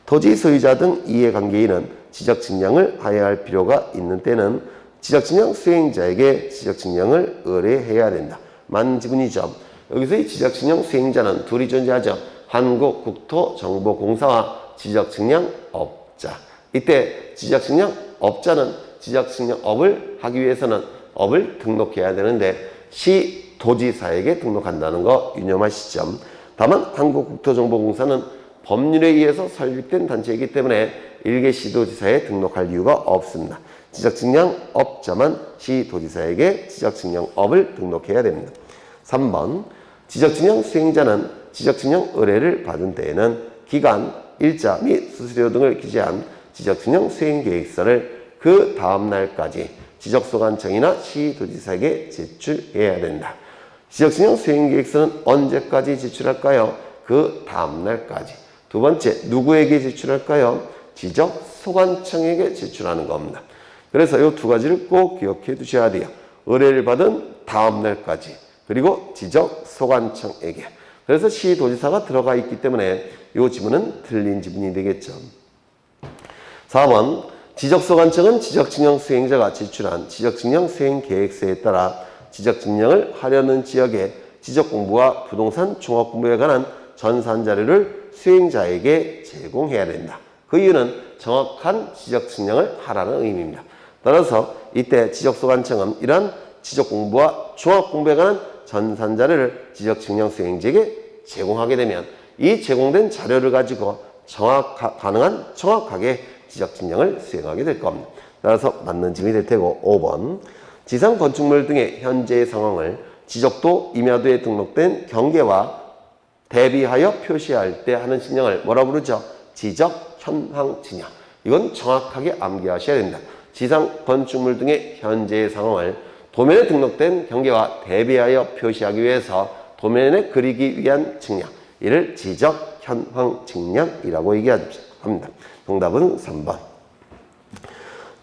토지 소유자 등 이해관계인은 지적 측량을 하여야 할 필요가 있는 때는 지적 측량 수행자에게 지적 측량을 의뢰해야 된다. 맞는 지문이죠. 여기서 이 지적 측량 수행자는 둘이 존재하죠. 한국국토정보공사와 지적 측량업자. 이때 지적 측량업자는 지적 측량업을 하기 위해서는 업을 등록해야 되는데 시 도지사에게 등록한다는 거 유념하시죠. 다만 한국국토정보공사는 법률에 의해서 설립된 단체이기 때문에 일개 시도지사에 등록할 이유가 없습니다. 지적측량업자만 시도지사에게 지적측량업을 등록해야 됩니다. 3번 지적측량 수행자는 지적측량 의뢰를 받은 때에는 기간, 일자 및 수수료 등을 기재한 지적측량 수행계획서를 그 다음 날까지 지적소관청이나 시도지사에게 제출해야 된다. 지적측량 수행계획서는 언제까지 제출할까요? 그 다음 날까지. 두 번째, 누구에게 제출할까요? 지적소관청에게 제출하는 겁니다. 그래서 이 두 가지를 꼭 기억해 두셔야 돼요. 의뢰를 받은 다음 날까지, 그리고 지적소관청에게. 그래서 시도지사가 들어가 있기 때문에 이 지문은 틀린 지문이 되겠죠. 4번 지적소관청은 지적측량 수행자가 제출한 지적측량 수행계획서에 따라 지적측량을 하려는 지역의 지적공부와 부동산 종합공부에 관한 전산자료를 수행자에게 제공해야 된다. 그 이유는 정확한 지적측량을 하라는 의미입니다. 따라서 이때 지적소관청은 이러한 지적공부와 종합공부에 관한 전산자료를 지적측량 수행자에게 제공하게 되면 이 제공된 자료를 가지고 가능한 정확하게 지적측량을 수행하게 될 겁니다. 따라서 맞는 지문이 될 테고 5번 지상 건축물 등의 현재의 상황을 지적도, 임야도에 등록된 경계와 대비하여 표시할 때 하는 측량을 뭐라 부르죠? 지적 현황 측량. 이건 정확하게 암기하셔야 됩니다. 지상 건축물 등의 현재의 상황을 도면에 등록된 경계와 대비하여 표시하기 위해서 도면에 그리기 위한 측량. 이를 지적 현황 측량이라고 얘기합니다. 정답은 3번.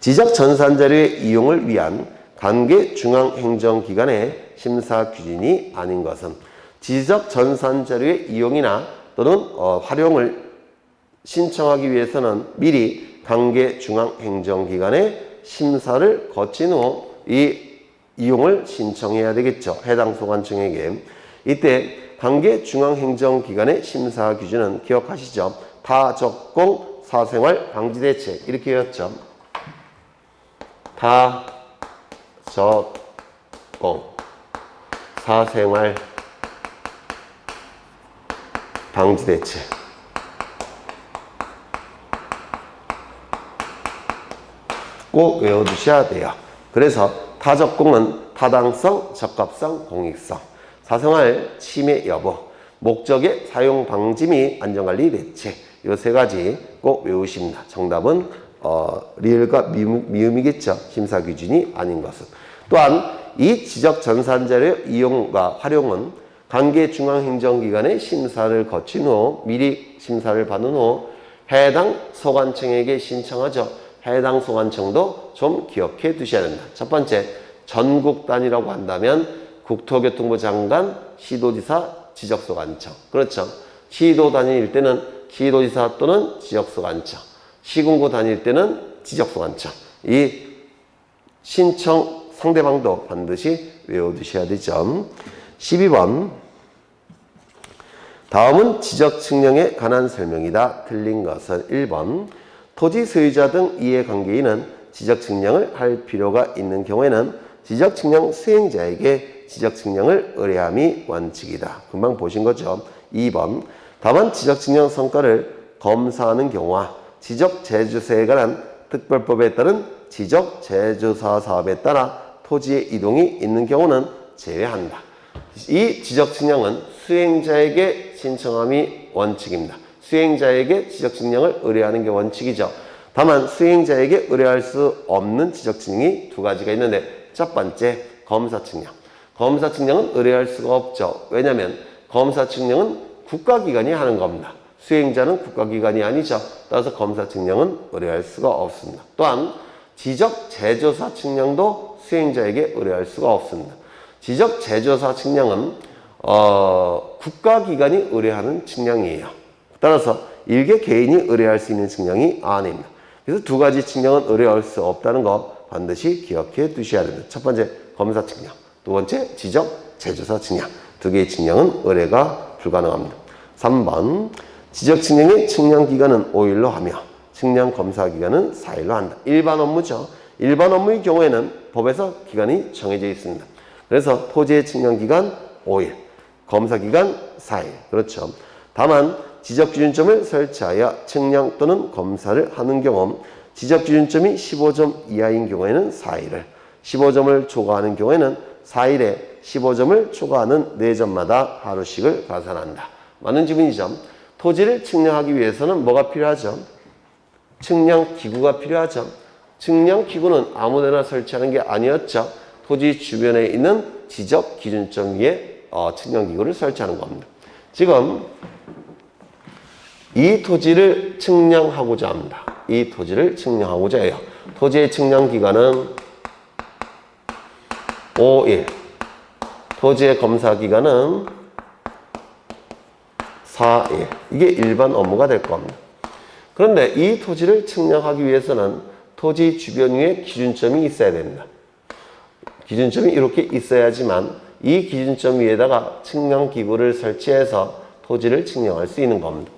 지적 전산 자료의 이용을 위한 관계 중앙행정기관의 심사 기준이 아닌 것은 지적 전산 자료의 이용이나 또는 활용을 신청하기 위해서는 미리 관계 중앙행정기관의 심사를 거친 후 이 이용을 신청해야 되겠죠. 해당 소관청에게. 이때 관계 중앙행정기관의 심사 기준은 기억하시죠? 타적공 사생활 방지 대책 이렇게 했죠. 타적공 사생활 방지 대책. 꼭 외워두셔야 돼요. 그래서 타적공은 타당성, 적합성, 공익성, 사생활 침해 여부, 목적의 사용 방지 및 안전관리 대책 이 세 가지 꼭 외우십니다. 정답은 리을과 미음이겠죠. 심사 기준이 아닌 것은. 또한 이 지적 전산 자료 이용과 활용은 관계 중앙행정기관의 심사를 거친 후 미리 심사를 받은 후 해당 소관청에게 신청하죠. 해당 소관청도 좀 기억해 두셔야 된다. 첫 번째, 전국 단위라고 한다면 국토교통부 장관, 시도지사, 지적소관청. 그렇죠. 시도 단위일 때는 시도지사 또는 지적소관청. 시군구 단위일 때는 지적소관청. 이 신청 상대방도 반드시 외워두셔야 되죠. 12번. 다음은 지적 측량에 관한 설명이다. 틀린 것은 1번. 토지 소유자 등 이해관계인은 지적 측량을 할 필요가 있는 경우에는 지적 측량 수행자에게 지적 측량을 의뢰함이 원칙이다. 금방 보신 거죠. 2번. 다만 지적 측량 성과를 검사하는 경우와 지적 재주세에 관한 특별법에 따른 지적 재조사 사업에 따라 토지의 이동이 있는 경우는 제외한다. 이 지적 측량은 수행자에게 신청함이 원칙입니다. 수행자에게 지적 측량을 의뢰하는 게 원칙이죠. 다만 수행자에게 의뢰할 수 없는 지적 측량이 두 가지가 있는데 첫 번째 검사 측량. 검사 측량은 의뢰할 수가 없죠. 왜냐하면 검사 측량은 국가기관이 하는 겁니다. 수행자는 국가기관이 아니죠. 따라서 검사 측량은 의뢰할 수가 없습니다. 또한 지적 재조사 측량도 수행자에게 의뢰할 수가 없습니다. 지적 재조사 측량은 국가기관이 의뢰하는 측량이에요. 따라서 일개 개인이 의뢰할 수 있는 측량이 아닙니다. 그래서 두 가지 측량은 의뢰할 수 없다는 거 반드시 기억해 두셔야 됩니다. 첫 번째 검사 측량, 두 번째 지적 재조사 측량. 두 개의 측량은 의뢰가 불가능합니다. 3번 지적 측량의 측량 기간은 5일로 하며 측량 검사 기간은 4일로 한다. 일반 업무죠. 일반 업무의 경우에는 법에서 기간이 정해져 있습니다. 그래서 토지의 측량 기간 5일, 검사 기간 4일. 그렇죠. 다만 지적기준점을 설치하여 측량 또는 검사를 하는 경우 지적기준점이 15점 이하인 경우에는 4일을, 15점을 초과하는 경우에는 4일에 15점을 초과하는 4점마다 하루씩을 가산한다. 맞는 질문이죠. 토지를 측량하기 위해서는 뭐가 필요하죠? 측량기구가 필요하죠. 측량기구는 아무데나 설치하는 게 아니었죠. 토지 주변에 있는 지적기준점 위에 측량기구를 설치하는 겁니다. 지금 이 토지를 측량하고자 합니다. 이 토지를 측량하고자 해요. 토지의 측량 기간은 5일. 토지의 검사 기간은 4일. 이게 일반 업무가 될 겁니다. 그런데 이 토지를 측량하기 위해서는 토지 주변 위에 기준점이 있어야 됩니다. 기준점이 이렇게 있어야지만 이 기준점 위에다가 측량기구를 설치해서 토지를 측량할 수 있는 겁니다.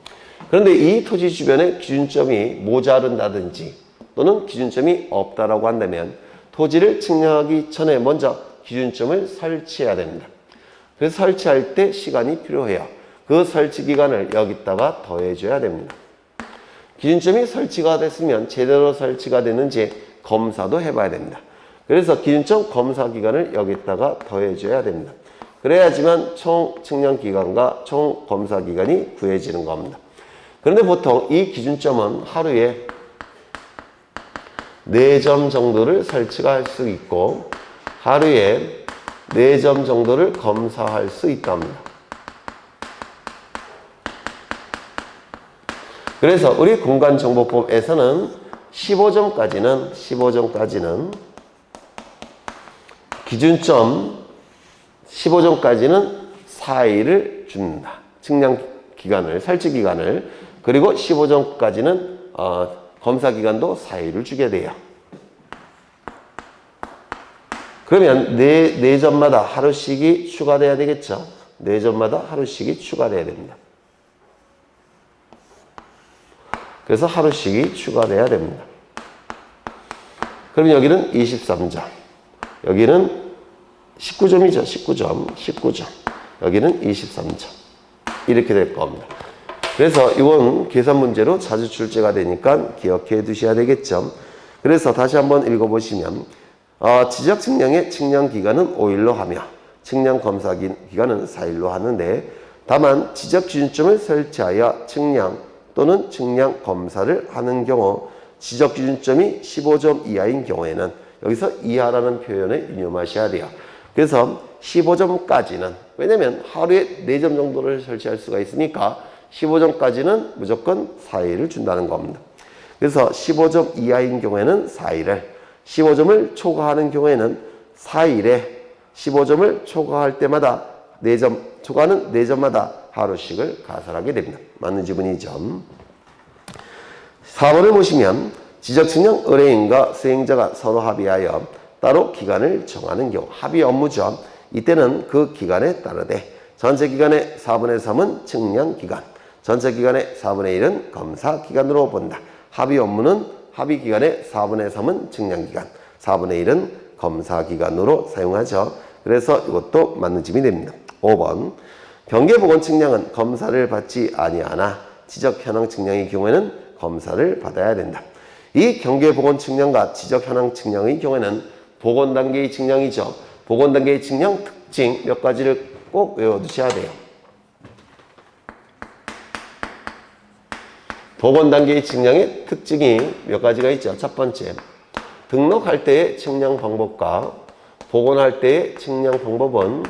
그런데 이 토지 주변에 기준점이 모자른다든지 또는 기준점이 없다라고 한다면 토지를 측량하기 전에 먼저 기준점을 설치해야 됩니다. 그래서 설치할 때 시간이 필요해요. 그 설치 기간을 여기다가 더해줘야 됩니다. 기준점이 설치가 됐으면 제대로 설치가 되는지 검사도 해봐야 됩니다. 그래서 기준점 검사 기간을 여기다가 더해줘야 됩니다. 그래야지만 총 측량 기간과 총 검사 기간이 구해지는 겁니다. 그런데 보통 이 기준점은 하루에 4점 정도를 설치가 할 수 있고 하루에 4점 정도를 검사할 수 있답니다. 그래서 우리 공간정보법에서는 15점까지는 기준점 15점까지는 4일을 줍니다. 측량 기간을, 설치 기간을. 그리고 15점까지는 검사 기간도 4일을 주게 돼요. 그러면 4점마다 하루씩이 추가돼야 되겠죠. 4점마다 하루씩이 추가돼야 됩니다. 그래서 하루씩이 추가돼야 됩니다. 그럼 여기는 23점. 여기는 19점이죠. 19점. 여기는 23점. 이렇게 될 겁니다. 그래서 이건 계산 문제로 자주 출제가 되니까 기억해 두셔야 되겠죠. 그래서 다시 한번 읽어보시면 지적 측량의 측량 기간은 5일로 하며 측량 검사 기간은 4일로 하는데 다만 지적 기준점을 설치하여 측량 또는 측량 검사를 하는 경우 지적 기준점이 15점 이하인 경우에는 여기서 이하라는 표현을 유념하셔야 돼요. 그래서 15점까지는 왜냐면 하루에 4점 정도를 설치할 수가 있으니까 15점까지는 무조건 4일을 준다는 겁니다. 그래서 15점 이하인 경우에는 4일을 15점을 초과하는 경우에는 4일에 15점을 초과할 때마다 4점, 초과하는 4점마다 하루씩을 가설하게 됩니다. 맞는 지문이죠. 4번을 보시면 지적 측량 의뢰인과 수행자가 서로 합의하여 따로 기간을 정하는 경우 합의 업무죠. 이때는 그 기간에 따르되 전체 기간의 4분의 3은 측량 기간, 전체 기간의 4분의 1은 검사 기간으로 본다. 합의 업무는 합의 기간의 4분의 3은 측량 기간, 4분의 1은 검사 기간으로 사용하죠. 그래서 이것도 맞는 짐이 됩니다. 5번 경계보건 측량은 검사를 받지 아니하나 지적 현황 측량의 경우에는 검사를 받아야 된다. 이 경계보건 측량과 지적 현황 측량의 경우에는 보건 단계의 측량이죠. 보건 단계의 측량 특징 몇 가지를 꼭 외워두셔야 돼요. 보건 단계의 측량의 특징이 몇 가지가 있죠. 첫 번째, 등록할 때의 측량 방법과 복원할 때의 측량 방법은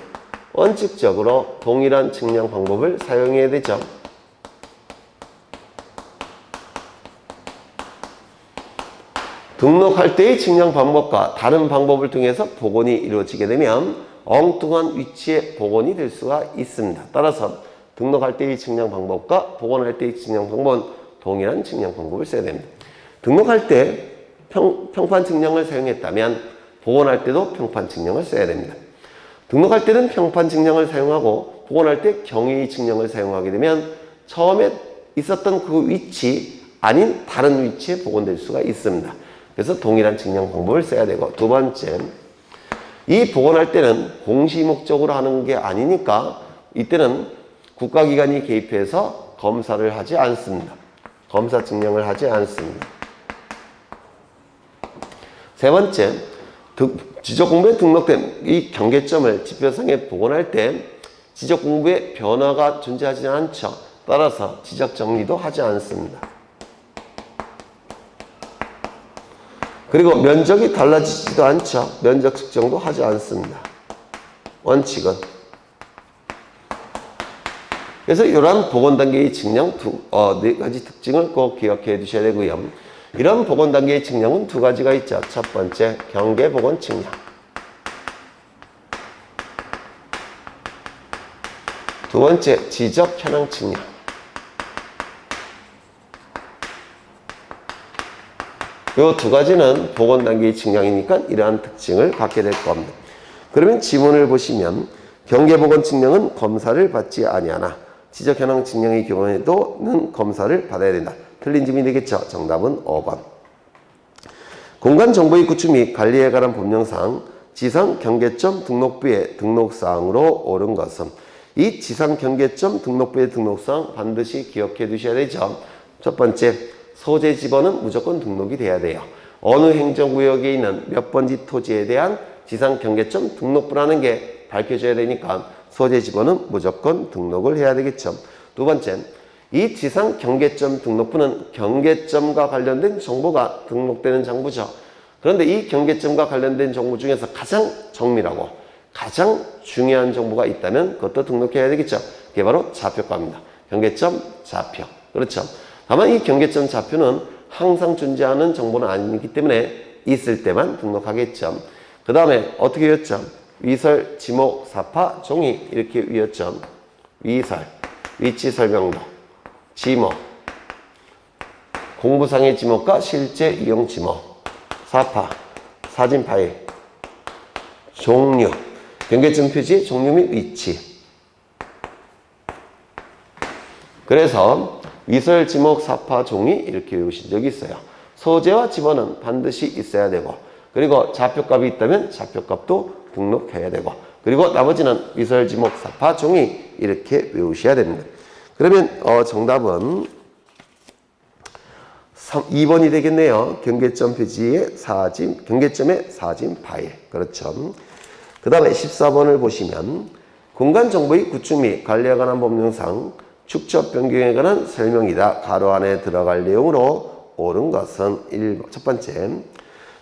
원칙적으로 동일한 측량 방법을 사용해야 되죠. 등록할 때의 측량 방법과 다른 방법을 통해서 복원이 이루어지게 되면 엉뚱한 위치에 복원이 될 수가 있습니다. 따라서 등록할 때의 측량 방법과 복원할 때의 측량 방법은 동일한 측량 방법을 써야 됩니다. 등록할 때 평판 측량을 사용했다면 복원할 때도 평판 측량을 써야 됩니다. 등록할 때는 평판 측량을 사용하고 복원할 때 경위 측량을 사용하게 되면 처음에 있었던 그 위치 아닌 다른 위치에 복원될 수가 있습니다. 그래서 동일한 측량 방법을 써야 되고 두 번째, 이 복원할 때는 공시 목적으로 하는 게 아니니까 이때는 국가기관이 개입해서 검사를 하지 않습니다. 검사 측량을 하지 않습니다. 세 번째, 지적공부에 등록된 이 경계점을 지표상에 복원할 때 지적공부에 변화가 존재하지 않죠. 따라서 지적정리도 하지 않습니다. 그리고 면적이 달라지지도 않죠. 면적 측정도 하지 않습니다. 원칙은. 그래서 이러한 복원 단계의 측량 네 가지 특징을 꼭 기억해 두셔야 되고요. 이런 복원 단계의 측량은 두 가지가 있죠. 첫 번째, 경계 복원 측량. 두 번째, 지적 현황 측량. 이 두 가지는 복원 단계의 측량이니까 이러한 특징을 갖게 될 겁니다. 그러면 지문을 보시면 경계 복원 측량은 검사를 받지 아니하나 지적 현황 측량의 경우에도는 검사를 받아야 된다. 틀린 질문이 되겠죠. 정답은 5번. 공간정보의 구축 및 관리에 관한 법령상 지상 경계점 등록부의 등록사항으로 옳은 것은 이 지상 경계점 등록부의 등록사항 반드시 기억해 두셔야 되죠. 첫 번째, 소재 지번은 무조건 등록이 돼야 돼요. 어느 행정구역에 있는 몇 번지 토지에 대한 지상 경계점 등록부라는 게 밝혀져야 되니까 소재 지번은 무조건 등록을 해야 되겠죠. 두 번째, 이 지상 경계점 등록부는 경계점과 관련된 정보가 등록되는 장부죠. 그런데 이 경계점과 관련된 정보 중에서 가장 정밀하고 가장 중요한 정보가 있다면 그것도 등록해야 되겠죠. 그게 바로 좌표값입니다. 경계점 좌표. 그렇죠. 다만 이 경계점 좌표는 항상 존재하는 정보는 아니기 때문에 있을 때만 등록하겠죠. 그 다음에 어떻게 외웠죠? 위설, 지목, 사파, 종이 이렇게 외웠죠. 위설, 위치 설명도, 지목, 공부상의 지목과 실제 이용 지목, 사파, 사진 파일, 종류, 경계점 표지의 종류 및 위치. 그래서 위설, 지목, 사파, 종이 이렇게 외우신 적이 있어요. 소재와 지번은 반드시 있어야 되고, 그리고 좌표값이 있다면 좌표값도 등록해야 되고, 그리고 나머지는 위설, 지목, 사파, 종이 이렇게 외우셔야 됩니다. 그러면 정답은 2번이 되겠네요. 경계점 표지의 사진, 경계점의 사진 파일. 그렇죠. 그 다음에 14번을 보시면 공간 정보의 구축 및 관리에 관한 법령상 축적 변경에 관한 설명이다. 가로 안에 들어갈 내용으로 옳은 것은 1번. 첫 번째,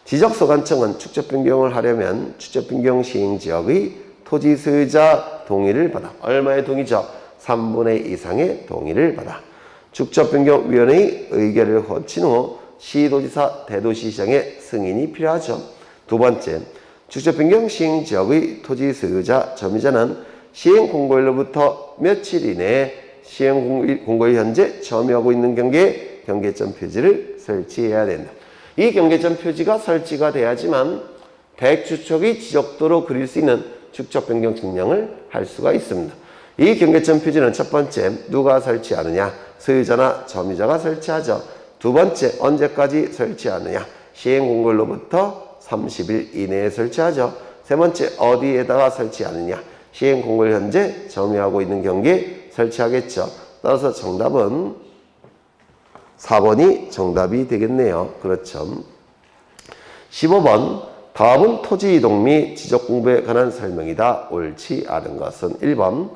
지적소관청은 축적 변경을 하려면 축적 변경 시행 지역의 토지 소유자 동의를 받아. 얼마의 동의죠? 3분의 2 이상의 동의를 받아. 축적변경위원회의 의결을 거친 후 시도지사, 대도시시장의 승인이 필요하죠. 두 번째, 축적변경 시행지역의 토지 소유자, 점유자는 시행공고일로부터 며칠 이내에 시행공고일 현재 점유하고 있는 경계에 경계점 표지를 설치해야 된다. 이 경계점 표지가 설치가 돼야지만 대축척의 지적도로 그릴 수 있는 축적변경 증명을 할 수가 있습니다. 이 경계점 표지는 첫 번째, 누가 설치하느냐? 소유자나 점유자가 설치하죠. 두 번째, 언제까지 설치하느냐? 시행공고일로부터 30일 이내에 설치하죠. 세 번째, 어디에다가 설치하느냐? 시행공고일 현재 점유하고 있는 경계에 설치하겠죠. 따라서 정답은 4번이 정답이 되겠네요. 그렇죠. 15번, 다음은 토지 이동 및 지적 공부에 관한 설명이다. 옳지 않은 것은 1번,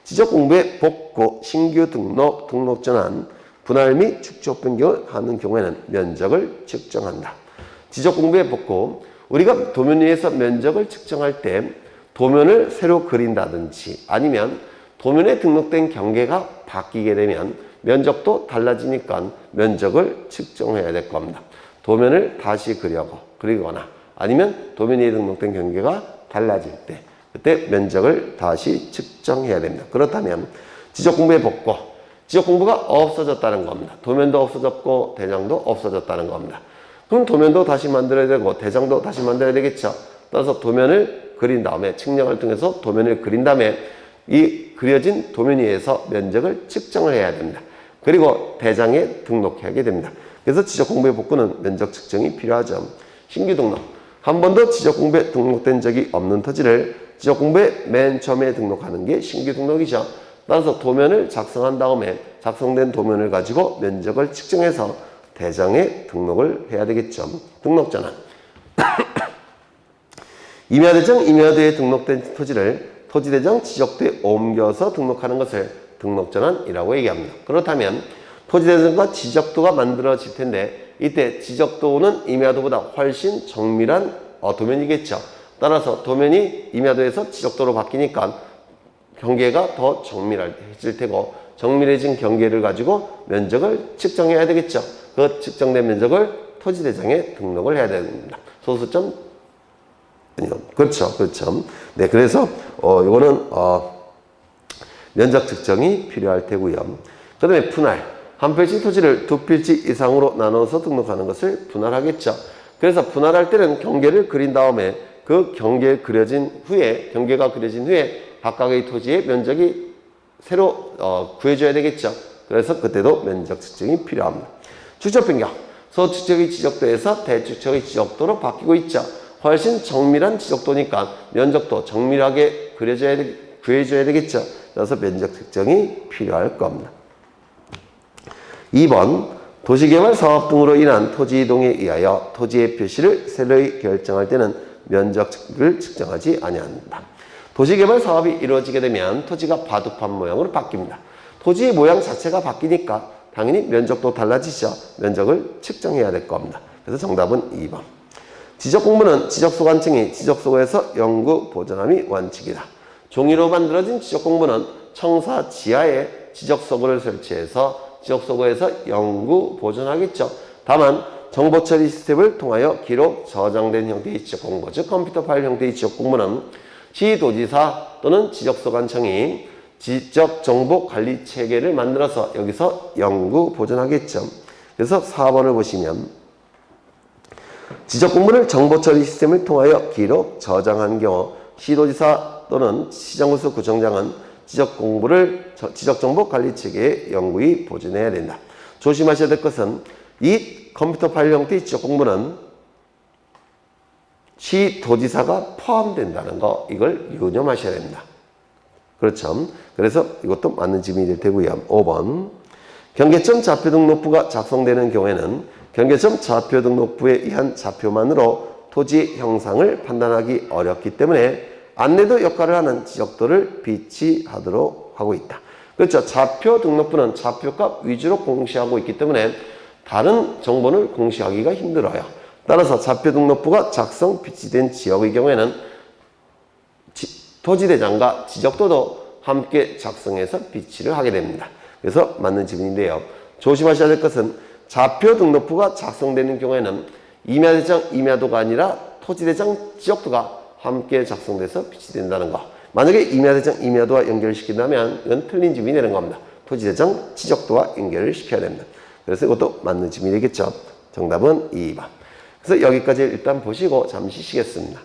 지적 공부의 복구, 신규 등록, 등록 전환, 분할 및 축적 변경을 하는 경우에는 면적을 측정한다. 지적 공부의 복구, 우리가 도면 위에서 면적을 측정할 때 도면을 새로 그린다든지 아니면 도면에 등록된 경계가 바뀌게 되면 면적도 달라지니까 면적을 측정해야 될 겁니다. 도면을 다시 그리거나 아니면 도면 위에 등록된 경계가 달라질 때 그때 면적을 다시 측정해야 됩니다. 그렇다면 지적공부의 복구, 지적공부가 없어졌다는 겁니다. 도면도 없어졌고 대장도 없어졌다는 겁니다. 그럼 도면도 다시 만들어야 되고 대장도 다시 만들어야 되겠죠. 따라서 도면을 그린 다음에 측량을 통해서 도면을 그린 다음에 이 그려진 도면 위에서 면적을 측정을 해야 됩니다. 그리고 대장에 등록하게 됩니다. 그래서 지적공부의 복구는 면적 측정이 필요하죠. 신규 등록, 한 번도 지적공부에 등록된 적이 없는 토지를 지적공부에 맨 처음에 등록하는 게 신규 등록이죠. 따라서 도면을 작성한 다음에 작성된 도면을 가지고 면적을 측정해서 대장에 등록을 해야 되겠죠. 등록전환. 임야대장, 임야도에 등록된 토지를 토지대장 지적도에 옮겨서 등록하는 것을 등록전환이라고 얘기합니다. 그렇다면 토지대장과 지적도가 만들어질 텐데 이때 지적도는 임야도보다 훨씬 정밀한 도면이겠죠. 따라서 도면이 임야도에서 지적도로 바뀌니까 경계가 더 정밀해질 테고 정밀해진 경계를 가지고 면적을 측정해야 되겠죠. 그 측정된 면적을 토지대장에 등록을 해야 됩니다. 소수점 그렇죠. 네, 그래서 이거는 면적 측정이 필요할 테고요. 그 다음에 분할, 한 필지 토지를 두 필지 이상으로 나눠서 등록하는 것을 분할하겠죠. 그래서 분할할 때는 경계를 그린 다음에 그 경계가 그려진 후에 각각의 토지의 면적이 새로 구해줘야 되겠죠. 그래서 그때도 면적 측정이 필요합니다. 축적 변경, 소축적의 지적도에서 대축적의 지적도로 바뀌고 있죠. 훨씬 정밀한 지적도니까 면적도 정밀하게 구해줘야 되겠죠. 그래서 면적 측정이 필요할 겁니다. 2번, 도시개발 사업 등으로 인한 토지 이동에 의하여 토지의 표시를 새로이 결정할 때는 면적을 측정하지 아니한다. 도시개발 사업이 이루어지게 되면 토지가 바둑판 모양으로 바뀝니다. 토지의 모양 자체가 바뀌니까 당연히 면적도 달라지죠. 면적을 측정해야 될 겁니다. 그래서 정답은 2번. 지적공부는 지적소관청이 지적소고에서 연구 보존함이 원칙이다. 종이로 만들어진 지적공부는 청사 지하에 지적소고를 설치해서 지적소고에서 연구 보존하겠죠. 다만 정보처리 시스템을 통하여 기록 저장된 형태의 지적공부, 즉 컴퓨터 파일 형태의 지적공부는 시도지사 또는 지적소관청이 지적정보관리체계를 만들어서 여기서 연구 보존하겠죠. 그래서 4번을 보시면 지적공부를 정보처리 시스템을 통하여 기록 저장한 경우 시도지사 또는 시정구수 구청장은 지적정보관리체계에 영구히 보존해야 된다. 조심하셔야 될 것은 이 컴퓨터 파일 형태의 지적공부는 시도지사가 포함된다는 거, 이걸 유념하셔야 됩니다. 그렇죠. 그래서 이것도 맞는 질문이 될 테고요. 5번. 경계점 좌표 등록부가 작성되는 경우에는 경계점 좌표 등록부에 의한 좌표만으로 토지 형상을 판단하기 어렵기 때문에 안내도 역할을 하는 지적도를 비치하도록 하고 있다. 그렇죠. 좌표 등록부는 좌표값 위주로 공시하고 있기 때문에 다른 정보를 공시하기가 힘들어요. 따라서 좌표 등록부가 작성 비치된 지역의 경우에는 토지대장과 지적도도 함께 작성해서 비치를 하게 됩니다. 그래서 맞는 질문인데요. 조심하셔야 될 것은 좌표 등록부가 작성되는 경우에는 임야대장, 임야도가 아니라 토지대장, 지적도가 함께 작성돼서 비치된다는 거. 만약에 임야대장, 임야도와 연결시킨다면 이건 틀린 질문이 되는 겁니다. 토지대장, 지적도와 연결을 시켜야 됩니다. 그래서 이것도 맞는 질문이 되겠죠. 정답은 2번. 그래서 여기까지 일단 보시고 잠시 쉬겠습니다.